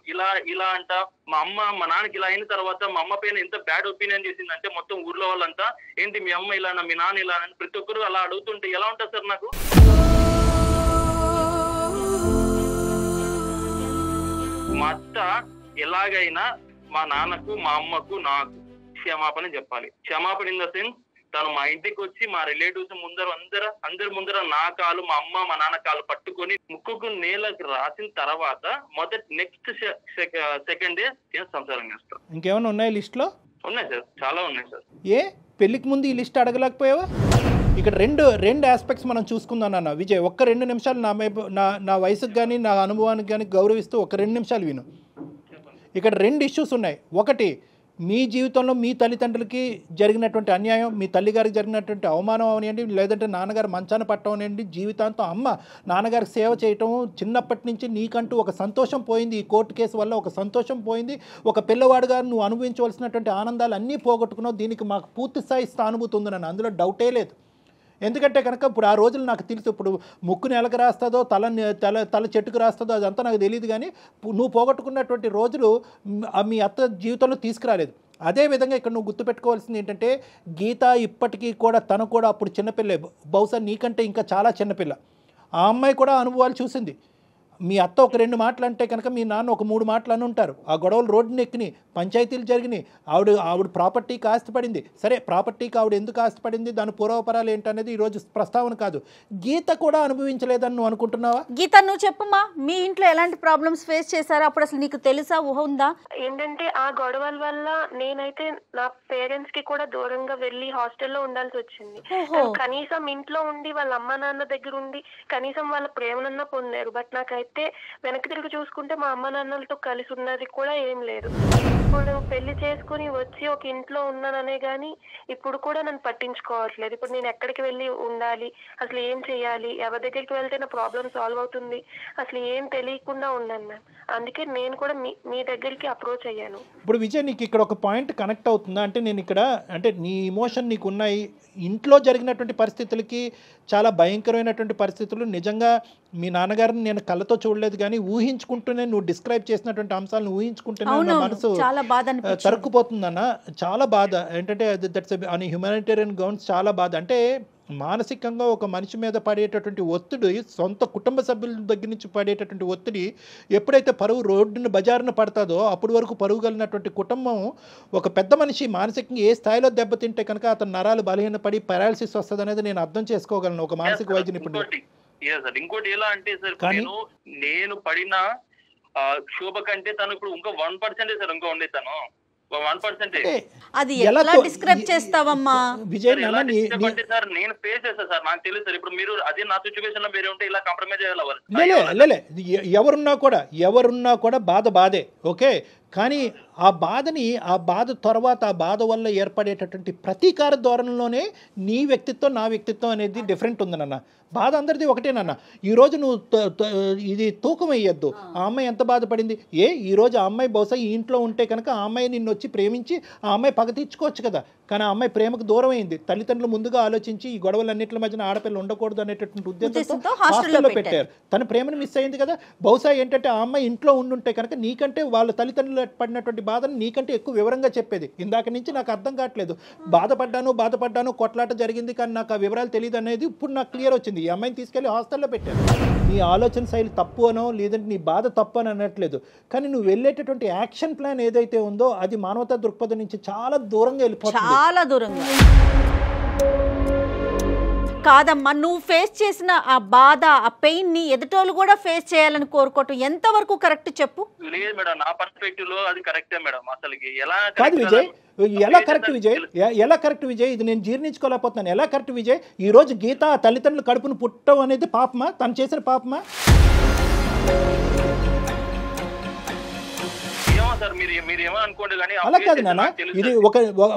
ఇలా అంట మా నాన్నకి ఇలా అయిన తర్వాత మా అమ్మ పైన ఎంత బ్యాడ్ ఒపీనియన్ చేసిందంటే మొత్తం ఊర్లో వాళ్ళంతా ఏంటి మీ అమ్మ ఇలా, మీ నాన్న ఇలా అని ప్రతి ఒక్కరు అలా అడుగుతుంటే ఎలా ఉంటుంది సార్ నాకు? మా అత్త ఎలాగైనా మా నాన్నకు మా అమ్మకు నాకు క్షమాపణ చెప్పాలి. క్షమాపణ ఇన్ ద సెన్స్ తను మా ఇంటికి వచ్చి మా రిలేటివ్స్ అందరి ముందర నా కాలు, మా అమ్మ మా నాన్న కాలు పట్టుకొని ముక్కుకు నేలకు రాసిన తర్వాత నెక్స్ట్ సెకండ్ డే నేను సంసారం చేస్తాను. ఇంకేమైనా ఉన్నాయి లిస్ట్ లో? ఉన్నాయి సార్, చాలా ఉన్నాయి సార్. ఏ పెళ్లికి ముందు ఈ లిస్ట్ అడగలేకపోయావా? ఇక్కడ రెండు ఆస్పెక్ట్స్ మనం చూసుకుందాం అన్న విజయ్. ఒక్క 2 నిమిషాలు నా వయసుకు కానీ నా అనుభవానికి కానీ గౌరవిస్తూ ఒక 2 నిమిషాలు విను. ఇక్కడ 2 ఇష్యూస్ ఉన్నాయి. ఒకటి, మీ జీవితంలో మీ తల్లిదండ్రులకి జరిగినటువంటి అన్యాయం, మీ తల్లిగారికి జరిగినటువంటి అవమానం అవనివ్వండి, లేదంటే నాన్నగారు మంచాన పట్టడం అనివ్వండి, జీవితాంతం అమ్మ నాన్నగారికి సేవ చేయటం, చిన్నప్పటి నుంచి నీకంటూ ఒక సంతోషం పోయింది, ఈ కోర్టు కేసు వల్ల ఒక సంతోషం పోయింది, ఒక పిల్లవాడుగా నువ్వు అనుభవించవలసినటువంటి ఆనందాలు అన్నీ పోగొట్టుకున్నావు. దీనికి మాకు పూర్తి స్థాయి స్థానుభూతి ఉంది, నన్ను అందులో డౌటే లేదు. ఎందుకంటే కనుక ఇప్పుడు ఆ రోజులు నాకు తెలుసు. ఇప్పుడు ముక్కు నెలకు రాస్తుందో తల చెట్టుకు రాస్తుందో అదంతా నాకు తెలియదు, కానీ నువ్వు పోగొట్టుకున్నటువంటి రోజులు మీ అత్త జీవితంలో తీసుకురాలేదు. అదేవిధంగా ఇక్కడ నువ్వు గుర్తుపెట్టుకోవాల్సింది ఏంటంటే, గీత ఇప్పటికీ కూడా తను కూడా అప్పుడు చిన్నపిల్లే, బహుశా నీకంటే ఇంకా చాలా చిన్నపిల్ల. ఆ అమ్మాయి కూడా అనుభవాలు చూసింది. మీ అత్త ఒక 2 మాటలు అంటే కనుక మీ నాన్న ఒక 3 మాటలు అని ఉంటారు. ఆ గొడవలు రోడ్డుని ఎక్కినాయి, పంచాయతీలు జరిగినాయి, ఆవిడ ప్రాపర్టీకి ఆస్తిపడింది. సరే, ప్రాపర్టీకి ఆవిడ ఎందుకు ఆస్తిపడింది, దాని పూర్వపరాలు ఏంటనేది ఈరోజు ప్రస్తావన కాదు. గీత కూడా అనుభవించలేదని నువ్వు అనుకుంటున్నావా? గీత, నువ్వు చెప్పమ్మా, మీ ఇంట్లో ఎలాంటి ప్రాబ్లమ్స్ ఫేస్ చేశారో అప్పుడు అసలు నీకు తెలుసా, ఊహ ఉందా? ఏంటంటే ఆ గొడవల వల్ల నేనైతే నా పేరెంట్స్ కి కూడా దూరంగా వెళ్లి హాస్టల్లో ఉండాల్సి వచ్చింది. కనీసం ఇంట్లో ఉండి వాళ్ళ అమ్మ నాన్న దగ్గర ఉండి కనీసం వాళ్ళ ప్రేమనన్నా పొందారు. బట్ నాకైతే వెనక్కి తిరిగి చూసుకుంటే మా అమ్మ నాన్నలతో కలిసి ఉన్నది కూడా ఏం లేదు. ఇప్పుడు పెళ్లి చేసుకుని వచ్చి ఒక ఇంట్లో ఉన్నాననే గానీ ఇప్పుడు కూడా నన్ను పట్టించుకోవట్లేదు. ఇప్పుడు నేను ఎక్కడికి వెళ్ళి ఉండాలి, అసలు ఏం చెయ్యాలి, ఎవరి దగ్గరికి వెళ్తే నా ప్రాబ్లం సాల్వ్ అవుతుంది, అసలు ఏం తెలియకుండా ఉన్నాను మ్యామ్. అందుకే నేను కూడా మీ దగ్గరికి అప్రోచ్ అయ్యాను. ఇప్పుడు విజయ్, నీకు ఇక్కడ ఒక పాయింట్ కనెక్ట్ అవుతుందా? అంటే నేను ఇక్కడ అంటే నీ ఇమోషన్ నీకు ఉన్నాయి, ఇంట్లో జరిగినటువంటి పరిస్థితులకి చాలా భయంకరమైనటువంటి పరిస్థితులు. నిజంగా మీ నాన్నగారిని నేను కళ్ళతో చూడలేదు, కానీ ఊహించుకుంటూనే నువ్వు డిస్క్రైబ్ చేసినటువంటి అంశాలను ఊహించుకుంటూనే నా మనసు తరుక్కుపోతుందన్న. చాలా బాధ. ఏంటంటే దట్స్ ఆన్ హ్యూమానిటేరియన్ గ్రౌండ్స్ చాలా బాధ. అంటే మానసికంగా ఒక మనిషి మీద పడేటటువంటి ఒత్తిడి, సొంత కుటుంబ సభ్యుల దగ్గర నుంచి పడేటటువంటి ఒత్తిడి ఎప్పుడైతే పరువు రోడ్డుని బజారున పడతాదో అప్పటి వరకు పరువు కలిగినటువంటి కుటుంబం ఒక పెద్ద మనిషి మానసికంగా ఏ స్థాయిలో దెబ్బతింటే కనుక అతని నరాలు బలహీనపడి పారాలిసిస్ వస్తుంది అనేది నేను అర్థం చేసుకోగలను ఒక మానసిక వైద్య నిపుణుడు. ఇంకోటి ఎలా అంటే సార్, నేను పడిన క్షోభ కంటే తను ఇప్పుడు ఇంకా 1% సార్ ఇంకా ఉండే తను 1%. అది ఎలా డిస్క్రైబ్ చేస్తావమ్మా విజయ్? సార్ నేను ఫేస్ చేస్తాను సార్, నాకు తెలుసు సార్. ఇప్పుడు మీరు అదే నా సిచ్యువేషన్ లో వేరే ఉంటే ఇలా కాంప్రమైజ్ అయ్యాలి. ఎవరున్నా కూడా బాధే, ఓకే. కానీ ఆ బాధ తర్వాత ఆ బాధ వల్ల ఏర్పడేటటువంటి ప్రతీకార ధోరణిలోనే నీ వ్యక్తిత్వం నా వ్యక్తిత్వం అనేది డిఫరెంట్ ఉంది నాన్న. బాధ అందరిది ఒకటేనన్న. ఈరోజు నువ్వు ఇది తూకం వేయద్దు. ఆ అమ్మాయి ఎంత బాధపడింది, ఈరోజు ఆ అమ్మాయి బహుశా ఈ ఇంట్లో ఉంటే కనుక ఆ అమ్మాయి నిన్ను వచ్చి ప్రేమించి ఆ అమ్మాయి పగ తీర్చుకోవచ్చు కదా. కానీ ఆ అమ్మాయి ప్రేమకు దూరం అయింది. తల్లిదండ్రులు ముందుగా ఆలోచించి ఈ గొడవలన్నింటి మధ్యన ఆడపిల్ల ఉండకూడదు అనేటటువంటి ఉద్దేశంతో హాస్టల్లో పెట్టారు. తన ప్రేమను మిస్ అయింది కదా. బహుశా ఏంటంటే ఆ అమ్మాయి ఇంట్లో ఉండుంటే కనుక నీకంటే వాళ్ళ తల్లిదండ్రులు పడినటువంటి బాధను నీకంటే ఎక్కువ వివరంగా చెప్పేది. ఇందాక నుంచి నాకు అర్థం కావట్లేదు. బాధపడ్డాను, కొట్లాట జరిగింది, కానీ నాకు ఆ వివరాలు తెలియదు అనేది ఇప్పుడు నాకు క్లియర్ వచ్చింది. ఈ అమ్మాయిని తీసుకెళ్లి హాస్టల్లో పెట్టారు. నీ ఆలోచన శైలి తప్పు అనో లేదంటే నీ బాధ తప్పు అని అనట్లేదు, కానీ నువ్వు వెళ్ళేటటువంటి యాక్షన్ ప్లాన్ ఏదైతే ఉందో అది మానవతా దృక్పథం నుంచి చాలా దూరంగా వెళ్ళిపోతుంది. చాలా దూరంగా కాదమ్మా, నువ్వు ఫేస్ చేసిన ఆ బాధ, ఆ పెయిన్ ని ఎదుటోళ్ళు కూడా ఫేస్ చేయాలని కోరుకోవటం ఎంతవరకు కరెక్ట్ చెప్పు? లేదు మేడం, నా పర్స్పెక్టివ్ లో అది కరెక్టే మేడం. అసలు కాదు విజయ్, ఎలా కరెక్ట్ విజయ్? ఇది నేను జీర్ణించుకోలేకపోతున్నాను. ఎలా కరెక్ట్ విజయ్? ఈ రోజు గీత తల్లిదండ్రులు కడుపును పుట్టడం అనేది పాపమా? తను చేసిన పాపమా? అలా కాదు నాన్న. ఇది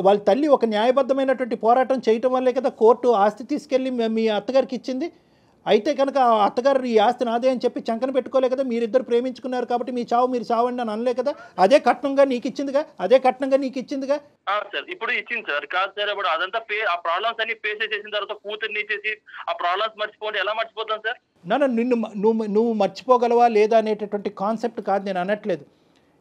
వాళ్ళ తల్లి ఒక న్యాయబద్ధమైనటువంటి పోరాటం చేయటం వల్లే కదా కోర్టు ఆస్తి తీసుకెళ్లి మీ అత్తగారికి ఇచ్చింది. అయితే కనుక ఆ అత్తగారు ఈ ఆస్తి నాదే అని చెప్పి చంకన పెట్టుకోలే కదా. మీరిద్దరు ప్రేమించుకున్నారు కాబట్టి మీ చావు మీరు చావండి అని అనలే కదా. అదే కట్నంగా నీకు ఇచ్చిందిగా. ఇప్పుడు ఇచ్చింది సార్. కాదు సార్, ఇప్పుడు అదంతా ఆ ప్రాబ్లమ్స్ అన్ని ఫేస్ చేసిన తర్వాత కూతుర్ని ఇచ్చేసి ఆ ప్రాబ్లమ్స్ మర్చిపోతే ఎలా మర్చిపోతాం సార్? నువ్వు మర్చిపోగలవా లేదా అనేటటువంటి కాన్సెప్ట్ కాదు నేను అనట్లేదు.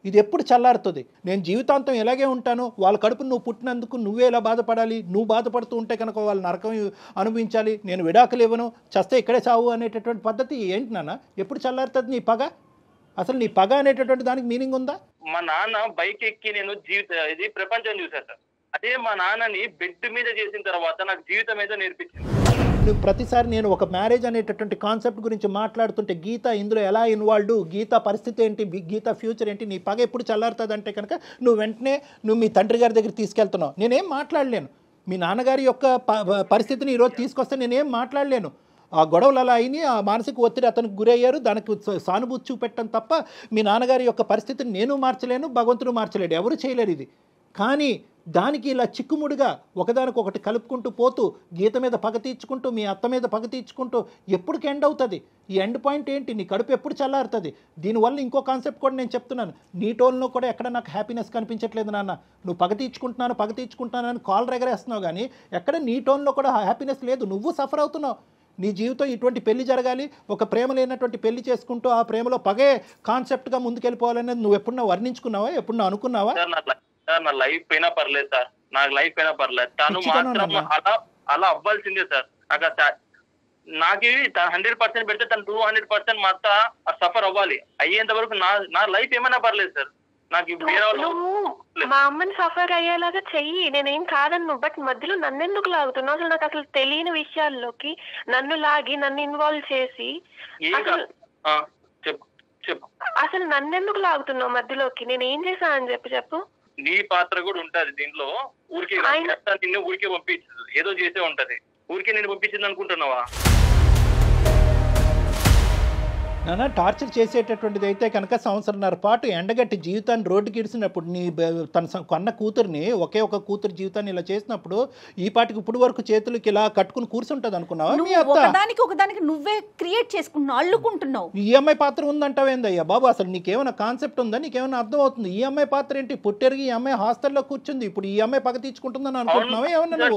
ఇది ఎప్పుడు చల్లారుతుంది? నేను జీవితాంతం ఇలాగే ఉంటాను, వాళ్ళ కడుపును నువ్వు పుట్టినందుకు నువ్వే ఎలా బాధపడాలి, నువ్వు బాధపడుతూ ఉంటే కనుక వాళ్ళు నరకం అనుభవించాలి, నేను విడాకులు ఇవ్వను, చస్తే ఇక్కడే చావు అనేటటువంటి పద్ధతి ఏంటి నాన్న? ఎప్పుడు చల్లారుతుంది నీ పగ? అసలు నీ పగ అనేటటువంటి దానికి మీనింగ్ ఉందా? మా నాన్న బైక్ ఎక్కి నేను ఇది ప్రపంచం చూశాను సార్. అదే మా నాన్నని బెడ్ మీద చేసిన తర్వాత నాకు జీవితం ఏదో నేర్పించింది. ప్రతిసారి నేను ఒక మ్యారేజ్ అనేటటువంటి కాన్సెప్ట్ గురించి మాట్లాడుతుంటే గీత ఇందులో ఎలా ఇన్వాల్వ్డ్, గీత పరిస్థితి ఏంటి, గీత ఫ్యూచర్ ఏంటి, నీ పగ ఎప్పుడు చల్లారుతుంది అంటే కనుక నువ్వు మీ తండ్రి గారి దగ్గర తీసుకెళ్తున్నావు. నేనేం మాట్లాడలేను. మీ నాన్నగారి యొక్క పరిస్థితిని ఈరోజు తీసుకొస్తే నేనేం మాట్లాడలేను. ఆ గొడవలు అలా అయినాయి, ఆ మానసిక ఒత్తిడి అతనికి గురయ్యారు, దానికి సానుభూతి చూపెట్టడం తప్ప మీ నాన్నగారి యొక్క పరిస్థితిని నేను మార్చలేను, భగవంతుడు మార్చలేడు, ఎవరు చేయలేరు ఇది. కానీ దానికి ఇలా చిక్కుముడిగా ఒకదానికొకటి కలుపుకుంటూ పోతూ గీత మీద పగ తీర్చుకుంటూ మీ అత్త మీద పగ తీర్చుకుంటూ ఎప్పటికి ఎండ్ అవుతుంది? ఈ ఎండ్ పాయింట్ ఏంటి? నీ కడుపు ఎప్పుడు చల్లారుతుంది? దీనివల్ల ఇంకో కాన్సెప్ట్ కూడా నేను చెప్తున్నాను. నీ టోన్లో కూడా ఎక్కడ నాకు హ్యాపీనెస్ కనిపించట్లేదు నాన్న. నువ్వు పగ తీర్చుకుంటున్నాను అని కాల్ ఎగరేస్తున్నావు, కానీ ఎక్కడ నీ టోన్లో కూడా హ్యాపీనెస్ లేదు. నువ్వు సఫర్ అవుతున్నావు. నీ జీవితం ఇటువంటి పెళ్లి జరగాలి, ఒక ప్రేమ లేనటువంటి పెళ్లి చేసుకుంటూ ఆ ప్రేమలో పగే కాన్సెప్ట్గా ముందుకెళ్ళిపోవాలనేది నువ్వు ఎప్పుడన్నా వర్ణించుకున్నావా, ఎప్పుడన్నా అనుకున్నావా? సార్ నా లైఫ్ అయినా పర్లేదు సార్, నాకు లైఫ్ అయినా పర్లేదు, తను మాత్రం అలా అవ్వాల్సిందే సార్. నాకు 100% పెడితే తను 200% మా అత్త సఫర్ అవ్వాలి. అయ్యేంత వరకు నా లైఫ్ ఏమైనా పర్లేదు సార్. నాకు నువ్వు మా అమ్మని సఫర్ అయ్యేలాగా చెయ్యి, నేనేం కాదన్ను. బట్ మధ్యలో నన్ను ఎందుకు లాగుతున్నావు? అసలు నాకు అసలు తెలియని విషయాల్లోకి నన్ను లాగి నన్ను ఇన్వాల్వ్ చేసి అసలు నన్నెందుకు లాగుతున్నావు మధ్యలోకి? నేను ఏం చేశా అని చెప్పు. నీ పాత్ర కూడా ఉంటది దీంట్లో. ఊరికే నిన్ను ఊరికే పంపించదు, ఏదో చేసే ఉంటది. ఊరికే నేను పంపించింది అనుకుంటున్నావా? నాన్న టార్చర్ చేసేటటువంటిది అయితే కనుక సంవత్సరంన్నర పాటు ఎండగట్టి జీవితాన్ని రోడ్డుకి ఇడిసినప్పుడు తన కన్న కూతుర్ని ఒకే ఒక కూతురు జీవితాన్ని ఇలా చేసినప్పుడు ఈ పాటికి ఇప్పుడు వరకు చేతులకి ఇలా కట్టుకుని కూర్చుంటది అనుకున్నావా? ఒకదానికి నువ్వే క్రియేట్ చేసుకుంటున్నావు, అల్లుకుంటున్నావు. ఈఎంఐ పాత్ర ఉందంటావేందయ్యా బాబు? అసలు నీకేమైనా కాన్సెప్ట్ ఉందా? నీకేమైనా అర్థం అవుతుంది? ఈఎంఐ పాత్ర ఏంటి? పుట్టెరిగి ఈఎంఐ హాస్టల్లో కూర్చుంది, ఇప్పుడు ఈఎంఐ పగ తీర్చుకుంటుందని అనుకుంటున్నావా? ఏమన్నా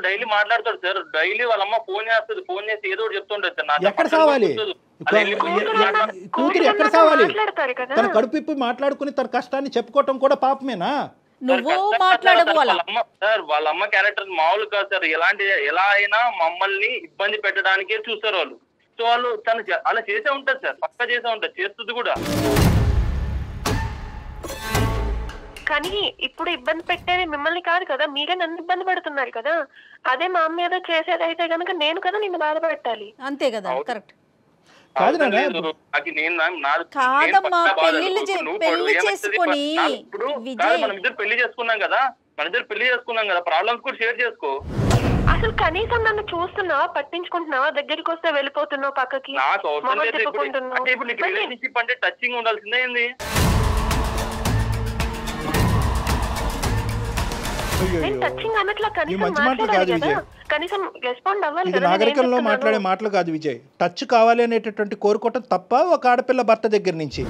డైలీ మాట్లాడతాడు సార్. డైలీ వాళ్ళ అమ్మ ఫోన్ చేస్తుంది, ఫోన్ చేసి ఏదో చెప్తుంటది. ఎక్కడ సావాలి కూతురు? ఎక్కడ సావాలి? తన కడుపు ఇప్పి మాట్లాడుకుని తన కష్టాన్ని చెప్పుకోవటం కూడా పాపమేనా? నువ్వు మాట్లాడవు. వాళ్ళ అమ్మ క్యారెక్టర్ మామూలు కాదు సార్. ఎలా అయినా మమ్మల్ని ఇబ్బంది పెట్టడానికే చూస్తారు వాళ్ళు. సో వాళ్ళు తను అలా చేసే ఉంటది సార్, పక్క చేసే ఉంటది, చేస్తుంది కూడా. కానీ ఇప్పుడు ఇబ్బంది పెట్టేది మిమ్మల్ని కాదు కదా, మీరే నన్ను ఇబ్బంది పెడుతున్నారు కదా. అదే మా అమ్మ ఏదో చేసేది అయితే కనుక నేను కదా నిన్ను బాధ పెట్టాలి. అంతే కదా, కరెక్ట్. కాదమ్మా, పెళ్లి చేసుకుని మనం ఇద్దరు పెళ్లి చేసుకున్నాం కదా, ప్రాబ్లమ్స్ కూడా షేర్ చేసుకో. అసలు కనీసం నన్ను చూస్తున్నావా, పట్టించుకుంటున్నావా? దగ్గరికి వస్తే వెళ్ళిపోతున్నావు పక్కకి. నాకు అవసరం లేదు. ఇప్పుడు నీకు రిలేషన్షిప్ అంటే టచింగ్ ఉండాల్సిందే ఏంది? ఇది నాగరికంలో మాట్లాడే మాటలు కాదు విజయ్. టచ్ కావాలి అనేటటువంటి కోరుకోవటం తప్ప ఒక ఆడపిల్ల భర్త దగ్గర నుంచి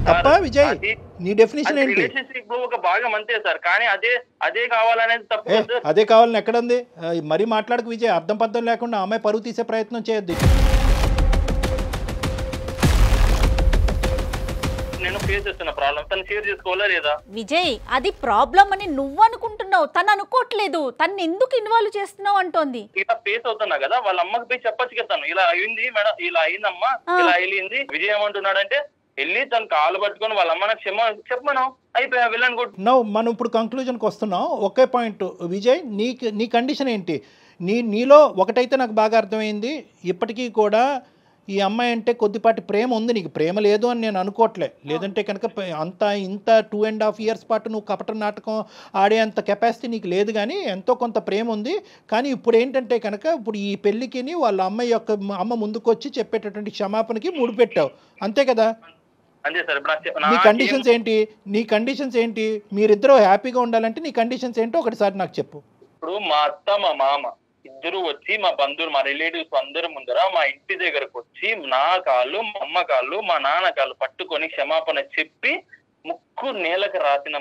తప్ప విజయ్? నీ డెఫినేషన్ ఏంటి? ఒక భాగం అంతే సార్, కానీ అదే కావాలనేది తప్పు. అదే కావాలని ఎక్కడుంది? మరీ మాట్లాడకు విజయ్. అర్థం పర్థం లేకుండా అమ్మాయి పరువు తీసే ప్రయత్నం చేయొద్దు. విజయ్, అది ప్రాబ్లం అని నువ్వు అనుకుంటున్నావు, తను అనుకోవట్లేదు. తను ఎందుకు ఇన్వాల్వ్ చేస్తున్నావు అంటోంది. ఇలా ఫేస్ అవుతున్నా కదా, వాళ్ళ అమ్మకి పోయి చెప్పచ్చు కదా, ఇలా అయింది మేడం, ఇలా అయిందమ్మా, ఇలా అయింది. విజయ్ ఏమంటున్నాడంటే వెళ్ళి తను కాలు పట్టుకొని వాళ్ళ అమ్మ నాకు చెప్పమను, అయిపోయా వెళ్ళని కూడా. మనం ఇప్పుడు కంక్లూజన్కి వస్తున్నాం. ఒకే పాయింట్ విజయ్, నీ కండిషన్ ఏంటి? నీలో ఒకటైతే నాకు బాగా అర్థమైంది, ఇప్పటికీ కూడా ఈ అమ్మాయి అంటే కొద్దిపాటి ప్రేమ ఉంది. నీకు ప్రేమ లేదు అని నేను అనుకోవట్లే. లేదంటే కనుక ఇంత 2.5 years పాటు నువ్వు కపట నాటకం ఆడే అంత కెపాసిటీ నీకు లేదు, కానీ ఎంతో కొంత ప్రేమ ఉంది. కానీ ఇప్పుడు ఏంటంటే కనుక ఇప్పుడు ఈ పెళ్ళికి వాళ్ళ అమ్మ ముందుకొచ్చి చెప్పేటటువంటి క్షమాపణకి ముడిపెట్టావు, అంతే కదా? నీ కండిషన్స్ ఏంటి? మీరిద్దరూ హ్యాపీగా ఉండాలంటే నీ కండిషన్స్ ఏంటో ఒకటిసారి నాకు చెప్పు. ఇప్పుడు మా అత్త మా మామ ఇద్దరు వచ్చి మా బంధువులు మా రిలేటివ్స్ అందరి ముందర మా ఇంటి దగ్గరకు వచ్చి నా కాళ్ళు, మా అమ్మ కాళ్ళు, మా నాన్న కాళ్ళు పట్టుకొని క్షమాపణ చెప్పి ముక్కు నేలకు రాసిన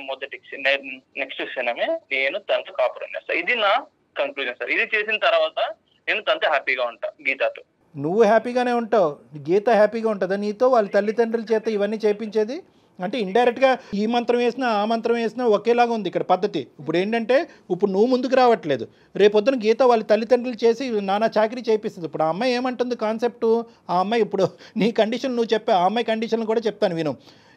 నెక్స్ట్ క్షణమే నేను తనతో కాపురం చేస్తా. ఇది నా కంక్లూజన్ సార్. ఇది చేసిన తర్వాత నేను తనతో హ్యాపీగా ఉంటా, గీతతో. నువ్వు హ్యాపీగానే ఉంటావు, గీత హ్యాపీగా ఉంటుందా నీతో? వాళ్ళ తల్లిదండ్రుల చేత ఇవన్నీ చేయించేది అంటే ఇండైరెక్ట్గా ఈ మంత్రం వేసినా ఆ మంత్రం వేసినా ఒకేలాగా ఉంది ఇక్కడ పద్ధతి. ఇప్పుడు ఏంటంటే ఇప్పుడు నువ్వు ముందుకు రావట్లేదు, రేపొద్దున గీత వాళ్ళ తల్లిదండ్రులు చేసి నానా చాకరీ చేపిస్తుంది. ఇప్పుడు ఆ అమ్మాయి ఏమంటుంది కాన్సెప్ట్? ఆ అమ్మాయి ఇప్పుడు నీ కండిషన్ నువ్వు చెప్పా, ఆ అమ్మాయి కండిషన్ కూడా చెప్తాను విను.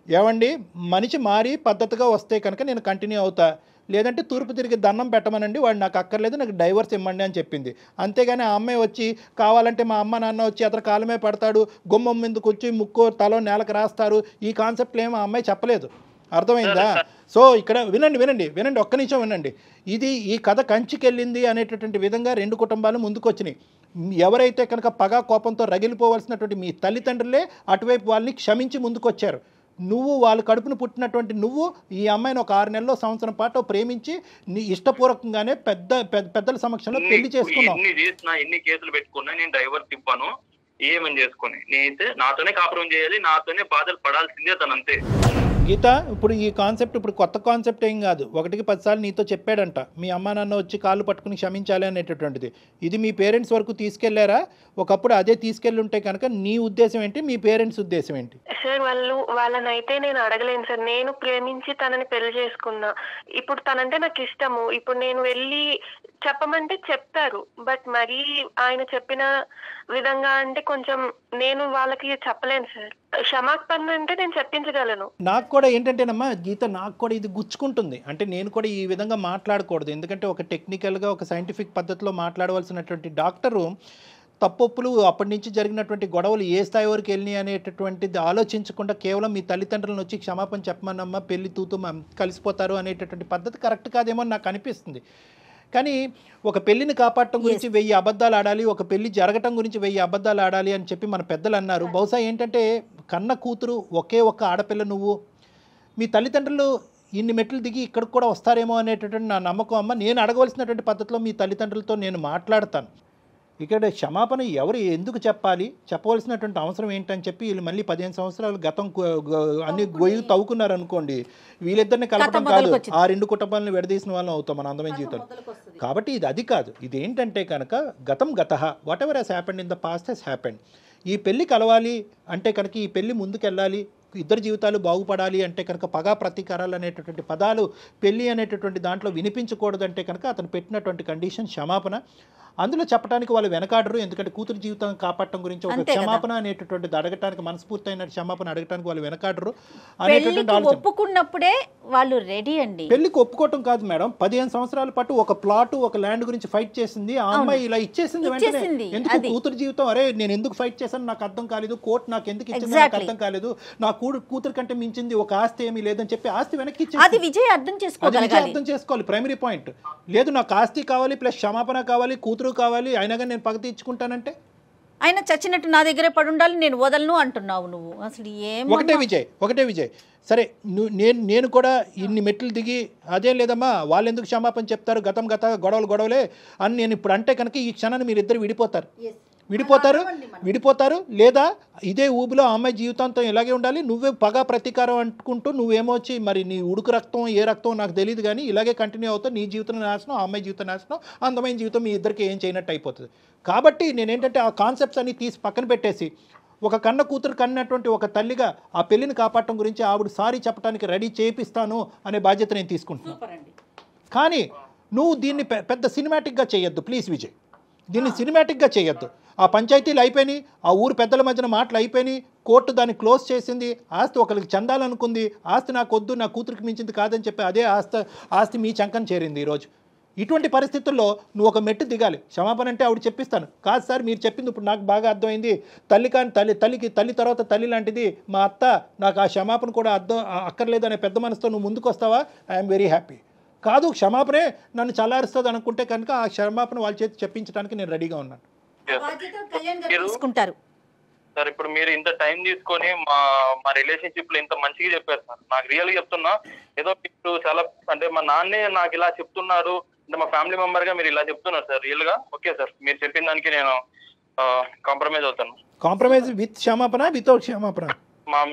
ఏమండి, మనిషి మారి పద్ధతిగా వస్తే కనుక నేను కంటిన్యూ అవుతా, లేదంటే తూర్పు తిరిగి దండం పెట్టమనండి, వాడు నాకు అక్కర్లేదు, నాకు డైవర్స్ ఇవ్వండి అని చెప్పింది. అంతేగాని ఆ అమ్మాయి వచ్చి కావాలంటే మా అమ్మ నాన్న వచ్చి అతను కాలమే పడతాడు, గుమ్మం మీదకి వచ్చి ముక్కు తలో నేలకు రాస్తారు, ఈ కాన్సెప్ట్లు ఏమో ఆ అమ్మాయి చెప్పలేదు. అర్థమైందా? సో ఇక్కడ వినండి ఒక్క నిమిషం వినండి. ఈ కథ కంచికెళ్ళింది అనేటటువంటి విధంగా రెండు కుటుంబాలు ముందుకు వచ్చినాయి. ఎవరైతే కనుక పగా కోపంతో రగిలిపోవాల్సినటువంటి మీ తల్లిదండ్రులే అటువైపు వాళ్ళని క్షమించి ముందుకు వచ్చారు. నువ్వు వాళ్ళ కడుపును పుట్టినటువంటి నువ్వు ఈ అమ్మాయిని ఒక 6 నెలల్లో సంవత్సరం పాటు ప్రేమించి నీ ఇష్టపూర్వకంగానే పెద్దల సమక్షంలో పెళ్లి చేసుకున్నావు. ఎన్ని కేసులు పెట్టుకున్నా నేను డైవర్స్ ఇవ్వను, ఏమని చేసుకుని నేనైతే నాతోనే కాపురం చేయాలి, నాతోనే బాధలు పడాల్సిందే తనంతే. గీత, ఇప్పుడు ఈ కాన్సెప్ట్ ఇప్పుడు కొత్త కాన్సెప్ట్ ఏం కాదు. 1కి 10 సార్లు నీతో చెప్పాడంట, మీ అమ్మా నాన్న వచ్చి కాళ్ళు పట్టుకుని క్షమించాలి అనేటటువంటిది. ఇది మీ పేరెంట్స్ వరకు తీసుకెళ్లారా? ఒకప్పుడు అదే తీసుకెళ్ళుంటే కనుక నీ ఉద్దేశం ఏంటి, మీ పేరెంట్స్ ఉద్దేశం ఏంటి? సార్ వాళ్ళనైతే నేను అడగలేను సార్. నేను ప్రేమించి తనని పెళ్లి చేసుకున్నా. ఇప్పుడు తనంటే నాకు ఇష్టము. ఇప్పుడు నేను వెళ్ళి చెప్పమంటే చెప్తారు, బట్ మరీ ఆయన చెప్పిన విధంగా అంటే కొంచెం నేను వాళ్ళకి చెప్పలేను సార్. క్షమాపణ అంటే నేను చెప్పించగలను. నాకు కూడా ఏంటంటేనమ్మా గీత, నాకు కూడా ఇది గుచ్చుకుంటుంది. అంటే నేను కూడా ఈ విధంగా మాట్లాడకూడదు, ఎందుకంటే ఒక టెక్నికల్గా ఒక సైంటిఫిక్ పద్ధతిలో మాట్లాడవలసినటువంటి డాక్టరు తప్పొప్పులు అప్పటి నుంచి జరిగినటువంటి గొడవలు ఏ స్థాయి వరకు వెళ్ళినాయి అనేటటువంటిది ఆలోచించకుండా కేవలం మీ తల్లిదండ్రులను వచ్చి క్షమాపణ చెప్పమన్నమ్మా, పెళ్లి తూతూ కలిసిపోతారు అనేటటువంటి పద్ధతి కరెక్ట్ కాదేమో నాకు అనిపిస్తుంది. కానీ ఒక పెళ్లిని కాపాడటం గురించి 1000 అబద్ధాలు ఆడాలి, ఒక పెళ్లి జరగటం గురించి 1000 అబద్ధాలు ఆడాలి అని చెప్పి మన పెద్దలు అన్నారు. బహుశా ఏంటంటే కన్న కూతురు ఒకే ఒక్క ఆడపిల్ల నువ్వు, మీ తల్లిదండ్రులు ఇన్ని మెట్లు దిగి ఇక్కడికి కూడా వస్తారేమో అనేటటువంటి నా నమ్మకం. అమ్మ, నేను అడగవలసినటువంటి పద్ధతిలో మీ తల్లిదండ్రులతో నేను మాట్లాడతాను. ఇక్కడ క్షమాపణ ఎవరు ఎందుకు చెప్పాలి, చెప్పవలసినటువంటి అవసరం ఏంటని చెప్పి వీళ్ళు మళ్ళీ 15 సంవత్సరాలు గతం అన్ని గొయ్యి తవ్వుకున్నారు అనుకోండి, వీళ్ళిద్దరిని కలపడం కాదు, ఆ 2 కుటుంబాలను విడదీసిన వాళ్ళం అవుతాం మన అందమైన జీవితం. కాబట్టి ఇది అది కాదు. ఇది ఏంటంటే కనుక గతం గతః, whatever has happened in the past has happened. ఈ పెళ్లి కలవాలి అంటే కనుక, ఈ పెళ్లి ముందుకెళ్ళాలి, ఇద్దరు జీవితాలు బాగుపడాలి అంటే కనుక పగా ప్రతీకారాలు అనేటటువంటి పదాలు పెళ్లి అనేటటువంటి దాంట్లో వినిపించకూడదంటే కనుక అతను పెట్టినటువంటి కండిషన్ క్షమాపణ. అందులో చెప్పడానికి వాళ్ళు వెనకాడరు, ఎందుకంటే కూతురు జీవితం కాపాడటం గురించి ఒక క్షమాపణ అనేటటువంటిది అడగటానికి, మనస్ఫూర్తి అయిన క్షమాపణ అడగటానికి వాళ్ళు వెనకాడరు అనేటటువంటి ఆలోచన. ఒప్పుకున్నప్పుడే వాళ్ళు రెడీ అండి. పెళ్లికి ఒప్పుకోవటం కాదు మేడం, 15 సంవత్సరాల పాటు ఒక ప్లాట్ ఒక ల్యాండ్ గురించి ఫైట్ చేసింది ఆ అమ్మాయి, ఇలా ఇచ్చేసింది వెంటనే. ఎందుకు కూతురు జీవితం, అరే నేను ఎందుకు ఫైట్ చేశాను నాకు అర్థం కాలేదు, కోర్టు నాకు ఎందుకు ఇచ్చింది నాకు అర్థం కాలేదు, నా కూతురు కంటే మించింది ఒక ఆస్తి ఏమీ లేదని చెప్పి ఆస్తి వెనక్కి ఇచ్చేసి, అది విజయ్ అర్థం చేసుకోవాలి. ప్రైమరీ పాయింట్ లేదు, నాకు ఆస్తి కావాలి ప్లస్ క్షమాపణ కావాలి, కూతురు కావాలి, అయినా కానీ నేను పగ తీర్చుకుంటానంటే ఆయన చచ్చినట్టు నా దగ్గరే పడి ఉండాలి, నేను వదలను అంటున్నావు నువ్వు. అసలు ఒకటే విజయ్ సరే, నేను కూడా ఇన్ని మెట్లు దిగి అదేం లేదమ్మా వాళ్ళు ఎందుకు క్షమాపణ చెప్తారు, గతం గొడవలే అని నేను ఇప్పుడు అంటే కనుక ఈ క్షణాన్ని మీరిద్దరు విడిపోతారు లేదా ఇదే ఊబిలో ఆ అమ్మాయి జీవితాంతం ఇలాగే ఉండాలి, నువ్వే పగా ప్రతీకారం అంటుకుంటూ నువ్వేమొచ్చి మరి నీ ఉడుకు రక్తం ఏ రక్తం నాకు తెలియదు కానీ ఇలాగే కంటిన్యూ అవుతావు, నీ జీవితం నాశనం, ఆ అమ్మాయి జీవితం నాశనం, అందమైన జీవితం మీ ఇద్దరికి ఏం చేయనట్టు అయిపోతుంది. కాబట్టి నేనేంటంటే ఆ కాన్సెప్ట్స్ అన్ని తీసి పక్కన పెట్టేసి ఒక కన్న కూతురు కన్నటువంటి ఒక తల్లిగా ఆ పెళ్లిని కాపాడటం గురించి ఆవిడ సారీ చెప్పడానికి రెడీ చేపిస్తాను అనే బాధ్యత నేను తీసుకుంటున్నాను. కానీ నువ్వు దీన్ని పెద్ద సినిమాటిక్గా చేయొద్దు ప్లీజ్ విజయ్, దీన్ని సినిమాటిక్గా చేయొద్దు. ఆ పంచాయతీలు అయిపోయినాయి, ఆ ఊరు పెద్దల మధ్యన మాటలు అయిపోయినాయి, కోర్టు దాన్ని క్లోజ్ చేసింది, ఆస్తి ఒకరికి చెందాలనుకుంది, ఆస్తి నాకు వద్దు నా కూతురికి మించింది కాదని చెప్పి అదే ఆస్తి మీ చంకని చేరింది ఈరోజు. ఇటువంటి పరిస్థితుల్లో నువ్వు ఒక మెట్టు దిగాలి. క్షమాపణ అంటే ఆవిడ చెప్పిస్తాను, కాదు సార్ మీరు చెప్పింది ఇప్పుడు నాకు బాగా అర్థమైంది, తల్లి తర్వాత తల్లి లాంటిది మా అత్త, నాకు ఆ క్షమాపణ కూడా అక్కర్లేదు అనే పెద్ద మనసుతో నువ్వు ముందుకు వస్తావా, ఐఎమ్ వెరీ హ్యాపీ. కాదు క్షమాపణే నన్ను చల్లారుస్తుంది అనుకుంటే కనుక ఆ క్షమాపణ వాళ్ళ చేతి చెప్పించడానికి నేను రెడీగా ఉన్నాను. సార్ ఇప్పుడు మీరు ఇంత టైం తీసుకొని మా రిలేషన్షిప్ లో ఇంత మంచిగా చెప్పారు సార్. నాకు రియల్ గా చెప్తున్నా, ఏదో మీరు చాలా అంటే మా నాన్నే నాకు ఇలా చెప్తున్నారు అంటే మా ఫ్యామిలీ మెంబర్ గా మీరు ఇలా చెప్తున్నారు సార్. రియల్ గా ఓకే సార్, మీరు చెప్పిన దానికి నేను కాంప్రమైజ్ అవుతాను. కాంప్రమైజ్ విత్ క్షమాపణ వితౌట్ క్షమాపణ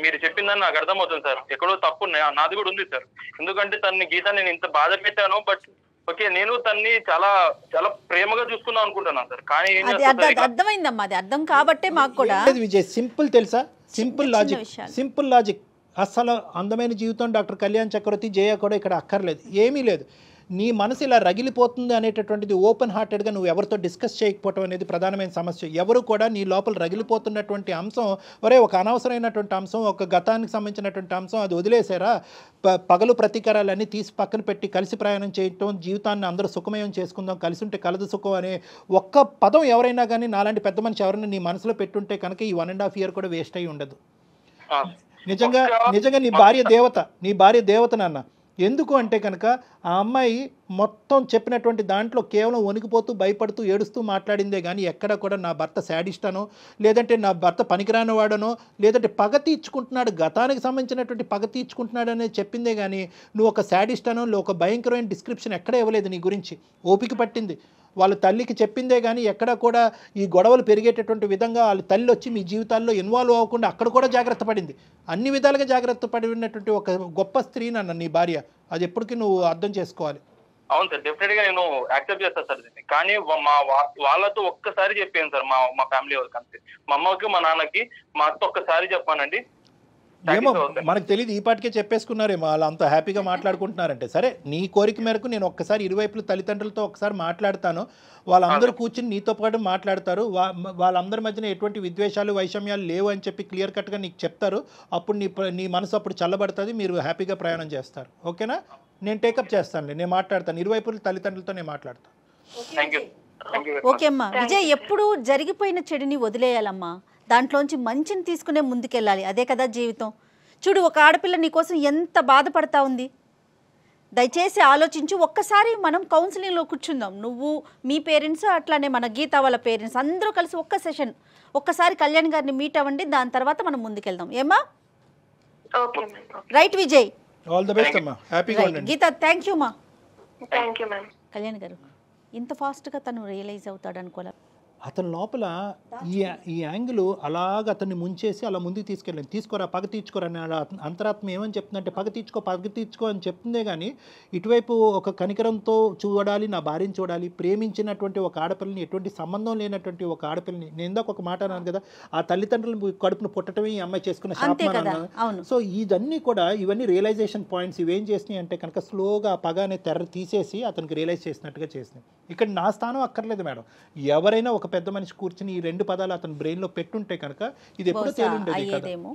మీరు చెప్పిందని నాకు అర్థమవుతుంది సార్. ఎక్కడో తప్పు నాది కూడా ఉంది సార్. ఎందుకంటే గీత నేను ఇంత బాధ పెట్టాను, బట్ ఓకే నేను తన్ని చాలా చాలా ప్రేమగా చూసుకుందాం అనుకుంటున్నాను సార్. కానీ అర్థమైందమ్మా, అది అర్థం కాబట్టే మాకు కూడా విజయ్ సింపుల్ తెలుసా, సింపుల్ లాజిక్. అసలు అందమైన జీవితం డాక్టర్ కళ్యాణ్ చక్రవర్తి జయ కూడా ఇక్కడ అక్కర్లేదు, ఏమీ లేదు. నీ మనసు ఇలా రగిలిపోతుంది అనేటటువంటిది ఓపెన్ హార్టెడ్గా నువ్వు ఎవరితో డిస్కస్ చేయకపోవటం అనేది ప్రధానమైన సమస్య. ఎవరు కూడా నీ లోపల రగిలిపోతున్నటువంటి అంశం, ఒక అనవసరమైనటువంటి అంశం, ఒక గతానికి సంబంధించినటువంటి అంశం, అది వదిలేసారా, పగలు ప్రతీకారాలన్నీ తీసి పక్కన పెట్టి కలిసి ప్రయాణం చేయటం, జీవితాన్ని అందరూ సుఖమయం చేసుకుందాం, కలిసి ఉంటే కలదు సుఖం అనే ఒక్క పదం ఎవరైనా కానీ నాలాంటి పెద్ద మనిషి ఎవరైనా నీ మనసులో పెట్టుంటే కనుక ఈ 1.5 year కూడా వేస్ట్ అయ్యి ఉండదు. నిజంగా నీ భార్య దేవత నాన్న. ఎందుకు అంటే కనుక ఆ అమ్మాయి మొత్తం చెప్పినటువంటి దాంట్లో కేవలం వణికిపోతూ భయపడుతూ ఏడుస్తూ మాట్లాడిందే కానీ ఎక్కడ కూడా నా భర్త శాడిస్టానో, లేదంటే నా భర్త పనికిరాని వాడనో, లేదంటే పగ తీర్చుకుంటున్నాడు, గతానికి సంబంధించినటువంటి పగ తీర్చుకుంటున్నాడు అనేది చెప్పిందే కానీ నువ్వు ఒక శాడిస్టానో ఒక భయంకరమైన డిస్క్రిప్షన్ ఎక్కడ ఇవ్వలేదు నీ గురించి. ఓపిక పట్టింది, వాళ్ళ తల్లికి చెప్పిందే కానీ ఎక్కడ కూడా ఈ గొడవలు పెరిగేటటువంటి విధంగా వాళ్ళ తల్లి వచ్చి మీ జీవితాల్లో ఇన్వాల్వ్ అవ్వకుండా అక్కడ కూడా జాగ్రత్త పడింది. అన్ని విధాలుగా జాగ్రత్త పడినటువంటి ఒక గొప్ప స్త్రీ నన్ను నీ భార్య, అది ఎప్పటికీ నువ్వు అర్థం చేసుకోవాలి. అవును సార్, డెఫినెట్ గా నేను యాక్సెప్ట్ చేస్తాను సార్ దీన్ని. కానీ వాళ్ళతో ఒక్కసారి చెప్పాను సార్, మా ఫ్యామిలీ వాళ్ళకి అంతే. మా అమ్మకి మా నాన్నకి మా అత్త ఒక్కసారి చెప్పానండి. ఏమో మనకు తెలియదు, ఈ పాటికే చెప్పేసుకున్నారేమో వాళ్ళు అంత హ్యాపీగా మాట్లాడుకుంటున్నారంటే. సరే నీ కోరిక మేరకు నేను ఒక్కసారి ఇరువైపుల తల్లిదండ్రులతో ఒకసారి మాట్లాడతాను, వాళ్ళందరూ కూర్చుని నీతో పాటు మాట్లాడతారు, వాళ్ళందరి మధ్యన ఎటువంటి విద్వేషాలు వైషమ్యాలు లేవు అని చెప్పి క్లియర్ కట్గా నీకు చెప్తారు. అప్పుడు నీ మనసు అప్పుడు చల్లబడుతుంది, మీరు హ్యాపీగా ప్రయాణం చేస్తారు. ఓకేనా? నేను టేకప్ చేస్తాను, నేను మాట్లాడతాను, ఇరువైపుల తల్లిదండ్రులతో నేను మాట్లాడతాను. ఓకే అమ్మా. విజయ్, ఎప్పుడు జరిగిపోయిన చెడుని వదిలేయాలమ్మా, దాంట్లోంచి మంచిని తీసుకునే ముందుకెళ్ళాలి. అదే కదా జీవితం. చూడు, ఒక ఆడపిల్ల నీకోసం ఎంత బాధపడతా ఉంది. దయచేసి ఆలోచించు. ఒక్కసారి మనం కౌన్సిలింగ్లో కూర్చుందాం, నువ్వు, మీ పేరెంట్స్, అట్లానే మన గీత వాళ్ళ పేరెంట్స్ అందరూ కలిసి ఒక్క సెషన్ ఒక్కసారి కళ్యాణ్ గారిని మీట్ అవ్వండి. దాని తర్వాత మనం ముందుకెళ్దాం. ఏమా? Right Vijay, all the best అమ్మా, హ్యాపీగా ఉండండి. గీత, థ్యాంక్ యూ మా. Thank you ma'am. కళ్యాణ్ గారు, ఇంత ఫాస్ట్గా తను రియలైజ్ అవుతాడు అనుకోలే. అతని లోపల ఈ యాంగిల్ అలాగ అతన్ని ముంచేసి అలా ముందుకు తీసుకెళ్ళండి. తీసుకోరా, పగ తీర్చుకోరా అని అంతరాత్మ ఏమని చెప్తుందంటే పగ తీర్చుకో అని చెప్తుందే కానీ ఇటువైపు ఒక కనికరంతో చూడాలి, నా భార్యను చూడాలి, ప్రేమించినటువంటి ఒక ఆడపిల్లని, ఎటువంటి సంబంధం లేనటువంటి ఒక ఆడపిల్లని. నేను ఇందాక ఒక మాట అన్నాను కదా, ఆ తల్లిదండ్రులు కడుపును పుట్టడమే ఈ అమ్మాయి చేసుకున్న శాపం అన్నాను. సో ఇదన్నీ కూడా ఇవన్నీ రియలైజేషన్ పాయింట్స్. ఇవేం చేసినాయి అంటే కనుక స్లోగా పగ అనే తెర తీసేసి అతనికి రియలైజ్ చేసినట్టుగా చేసినాయి. ఇక్కడ నా స్థానం అక్కర్లేదు మేడం. ఎవరైనా ఒక పెద్ద మనిషి కూర్చుని ఈ రెండు పదాలు అతని బ్రెయిన్లో పెట్టుంటే కనుక ఇది ఎప్పుడో తేలుండేదేమో.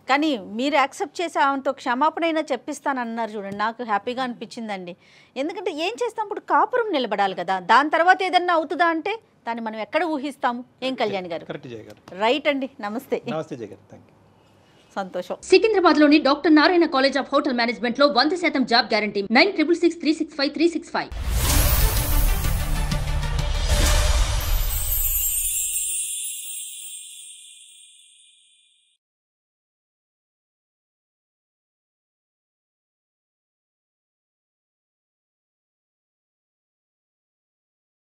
కానీ మీరు యాక్సెప్ట్ చేసి ఆమెతో క్షమాపణ అయినా చెప్పిస్తానన్నారు చూడండి, నాకు హ్యాపీగా అనిపించిందండి. ఎందుకంటే ఏం చేస్తాం, ఇప్పుడు కాపురం నిలబడాలి కదా, దాని తర్వాత ఏదన్నా అవుతుందా అంటే దాన్ని మనం ఎక్కడ ఊహిస్తాము? ఏం కళ్యాణ్ గారు? కరెక్ట్ జయ గారు. రైట్ అండి, నమస్తే. నమస్తే జయ గారు, థ్యాంక్ యూ. సంతోషం. సికింద్రాబాద్ లోని doctor Narayana college of hotel management లో 100% జాబ్ గ్యారంటీ. 9663653653.